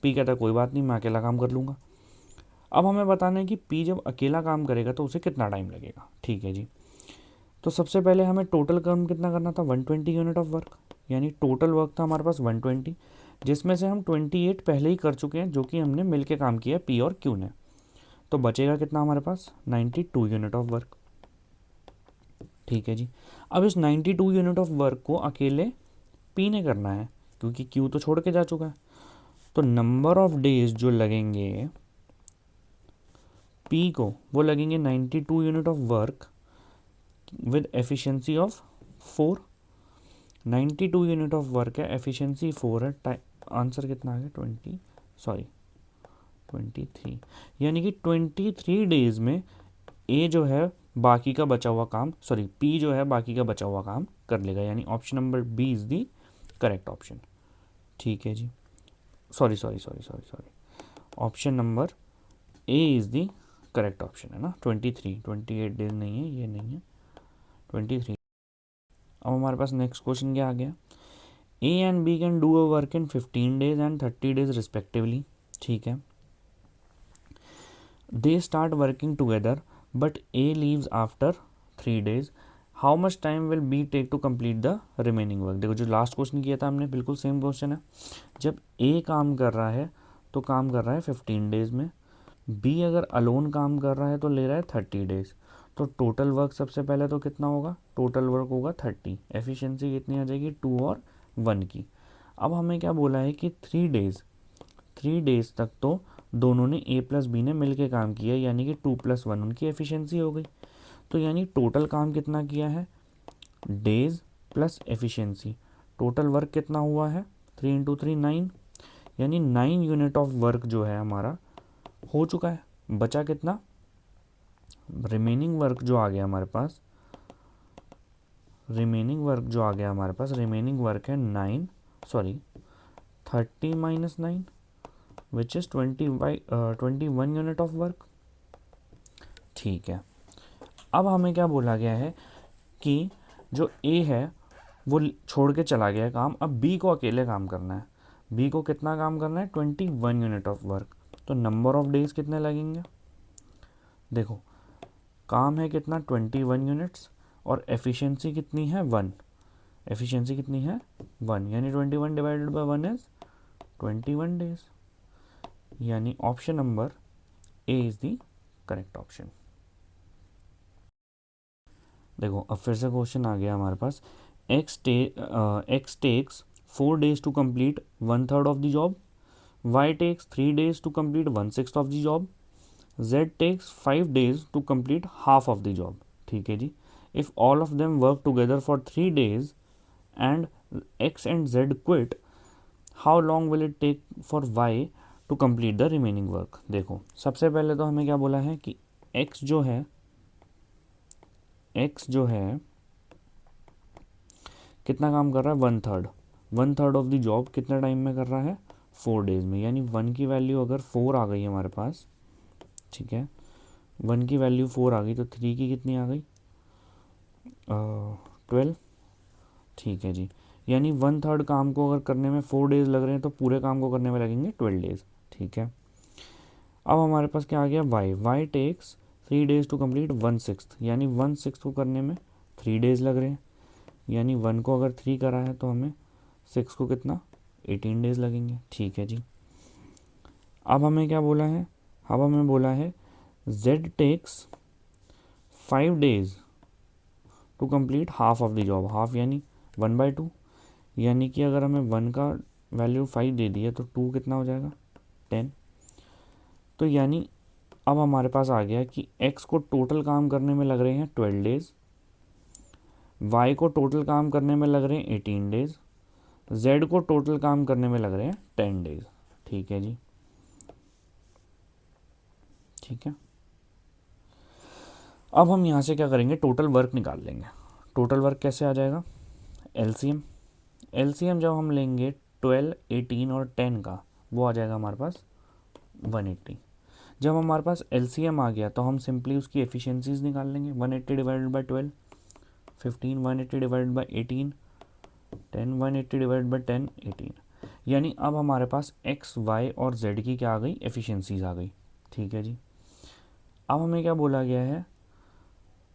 P कहता है कोई बात नहीं, मैं अकेला काम कर लूँगा। अब हमें बताना है कि P जब अकेला काम करेगा तो उसे कितना टाइम लगेगा। ठीक है जी, तो सबसे पहले हमें टोटल काम कितना करना था, 120 यूनिट ऑफ वर्क, यानी टोटल वर्क था हमारे पास 120, जिसमें से हम 28 पहले ही कर चुके हैं जो कि हमने मिलके काम किया P और Q ने। तो बचेगा कितना हमारे पास, 92 यूनिट ऑफ वर्क। ठीक है जी, अब इस 92 यूनिट ऑफ वर्क को अकेले P ने करना है क्योंकि Q तो छोड़ के जा चुका है। तो नंबर ऑफ डेज जो लगेंगे P को वो लगेंगे 92 unit of work with efficiency of 4। 92 unit of work है, एफिशिएंसी 4 है, आंसर कितना आ गया 23, यानी कि 23 डेज में ए जो है बाकी का बचा हुआ काम, सॉरी P जो है बाकी का बचा हुआ काम कर लेगा, यानी option number B is the correct option. ठीक है जी, sorry option number A is the correct option है ना, 28 डेज नहीं है, ये नहीं है 23। अब हमारे पास नेक्स्ट क्वेश्चन क्या आ गया, A and B can do a work in 15 days and 30 days respectively. ठीक है, they start working together but A leaves after 3 days, how much time will be take to complete the remaining work. देखो जो last question किया था हमने बिल्कुल same question है, जब ए काम कर रहा है तो काम कर रहा है 15 डेज में, बी अगर अलोन काम कर रहा है तो ले रहा है 30 डेज, तो टोटल वर्क सबसे पहले तो कितना होगा, टोटल वर्क होगा 30, एफिशिएंसी कितनी आ जाएगी 2 और 1 की। अब हमें क्या बोला है कि 3 डेज तक तो दोनों ने ए प्लस बी ने मिल के काम किया, यानी कि 2+1 उनकी एफिशिएंसी हो गई। तो यानी टोटल काम कितना किया है, days plus efficiency, total work कितना हुआ है 3 × 3 9, यानी 9 यूनिट ऑफ वर्क जो है हमारा हो चुका है। बचा कितना, रिमेनिंग वर्क जो आ गया हमारे पास, रिमेनिंग वर्क है 30 - 9 which is 21 unit of work. ठीक है, अब हमें क्या बोला गया है कि जो ए है वो छोड़ के चला गया काम, अब बी को अकेले काम करना है। बी को कितना काम करना है, 21 यूनिट ऑफ वर्क। तो नंबर ऑफ डेज कितने लगेंगे, देखो काम है कितना 21 यूनिट्स और एफिशिएंसी कितनी है 1, एफिशिएंसी कितनी है 1, यानी 21 डिवाइडेड बाय 1 इज 21 डेज, यानी option number A is the correct option. देखो अब फिर से क्वेश्चन आ गया हमारे पास, x takes 4 days to complete 1/3 of the job, y takes 3 days to complete 1/6 of the job, z takes 5 days to complete half of the job। ठीक है जी, if all of them work together for 3 days and x and z quit, how long will it take for y to complete the remaining work। देखो सबसे पहले तो हमें क्या बोला है कि x जो है कितना काम कर रहा है 1/3 ऑफ द जॉब कितने टाइम में कर रहा है 4 डेज में, यानी 1 की वैल्यू अगर 4 आ गई हमारे पास, ठीक है 1 की वैल्यू 4 आ गई तो 3 की कितनी आ गई 12। ठीक है जी, यानी 1/3 काम को अगर करने में 4 डेज लग रहे हैं तो पूरे काम को करने में लगेंगे 12 डेज। ठीक है, अब हमारे पास क्या आ गया y takes 3 days to complete 1/6, यानी 1/6 को करने में 3 डेज लग रहे हैं, यानी 1 को अगर 3 करा है तो हमें 6 को कितना 18 डेज लगेंगे। ठीक है जी, अब हमें क्या बोला है, अब हमें बोला है z takes 5 days to complete half of the job, half यानी 1/2, यानी कि अगर हमें 1 का वैल्यू 5 दे दिया तो 2 कितना हो जाएगा 10। तो यानी अब हमारे पास आ गया कि x को टोटल काम करने में लग रहे हैं 12 डेज, y को टोटल काम करने में लग रहे हैं 18 डेज, z को टोटल काम करने में लग रहे हैं 10 डेज। ठीक है जी, ठीक है, अब हम यहाँ से क्या करेंगे, टोटल वर्क निकाल लेंगे। टोटल वर्क कैसे आ जाएगा, एलसीएम जब हम लेंगे 12, 18 और 10 का, वो आ जाएगा हमारे पास 180। जब हमारे पास एलसीएम आ गया तो हम सिंपली उसकी एफिशिएंसीज निकाल लेंगे, 180 divided by 12, 15, 180 divided by 18, 10, 180 divided by 10, 18, यानी अब हमारे पास एक्स वाई और जेड की क्या आ गई, एफिशिएंसीज आ गई। ठीक है जी, अब हमें क्या बोला गया है,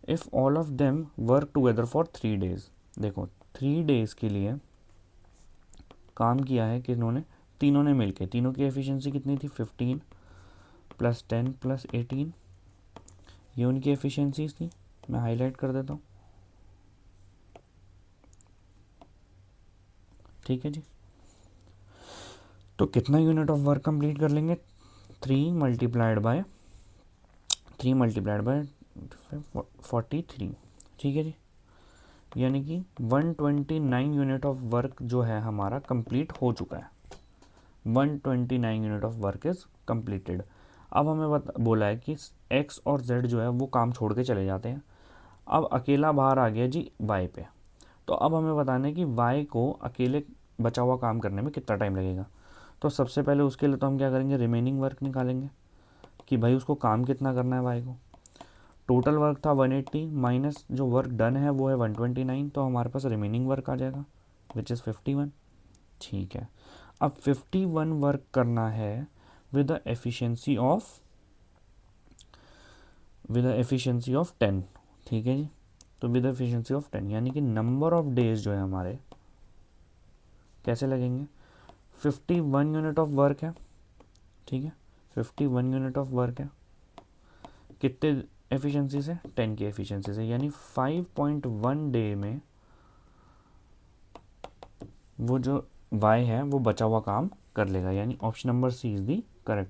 if all of them work together for 3 days. देखो 3 डेज के लिए काम किया है कि इन्होंने तीनों ने मिलके, तीनों की एफिशिएंसी कितनी थी 15 + 10 + 18, ये उनकी एफिशिएंसीज थी। मैं हाईलाइट कर देता हूँ। ठीक है जी, तो कितना यूनिट ऑफ वर्क कंप्लीट कर लेंगे, 3 मल्टीप्लाइड बाय 43। ठीक है जी, यानी कि 129 यूनिट ऑफ वर्क जो है हमारा कंप्लीट हो चुका है, 129 unit of work is completed. अब हमें बोला है कि एक्स और जेड जो है वो काम छोड़ के चले जाते हैं, अब अकेला बाहर आ गया जी वाई पे। तो अब हमें बताना है कि वाई को अकेले बचा हुआ काम करने में कितना टाइम लगेगा। तो सबसे पहले उसके लिए तो हम क्या करेंगे, रिमेनिंग वर्क निकालेंगे कि भाई उसको काम कितना करना है वाई को। टोटल वर्क था 180 माइनस जो वर्क डन है वो है 129, तो हमारे पास रिमेनिंग वर्क आ जाएगा विच इज़ 51। ठीक है, अब 51 वर्क करना है विद द एफिशिएंसी ऑफ 10। ठीक है जी, तो विद एफिशिएंसी ऑफ 10 यानी कि नंबर ऑफ डेज जो है हमारे कैसे लगेंगे, 51 यूनिट ऑफ वर्क है। ठीक है, 51 यूनिट ऑफ वर्क है। कितने एफिशिएंसी से? 10 की एफिशिएंसी से, यानी 5.1 डे में वो जो वाई है वो बचा हुआ काम कर लेगा, यानी option number C is the correct.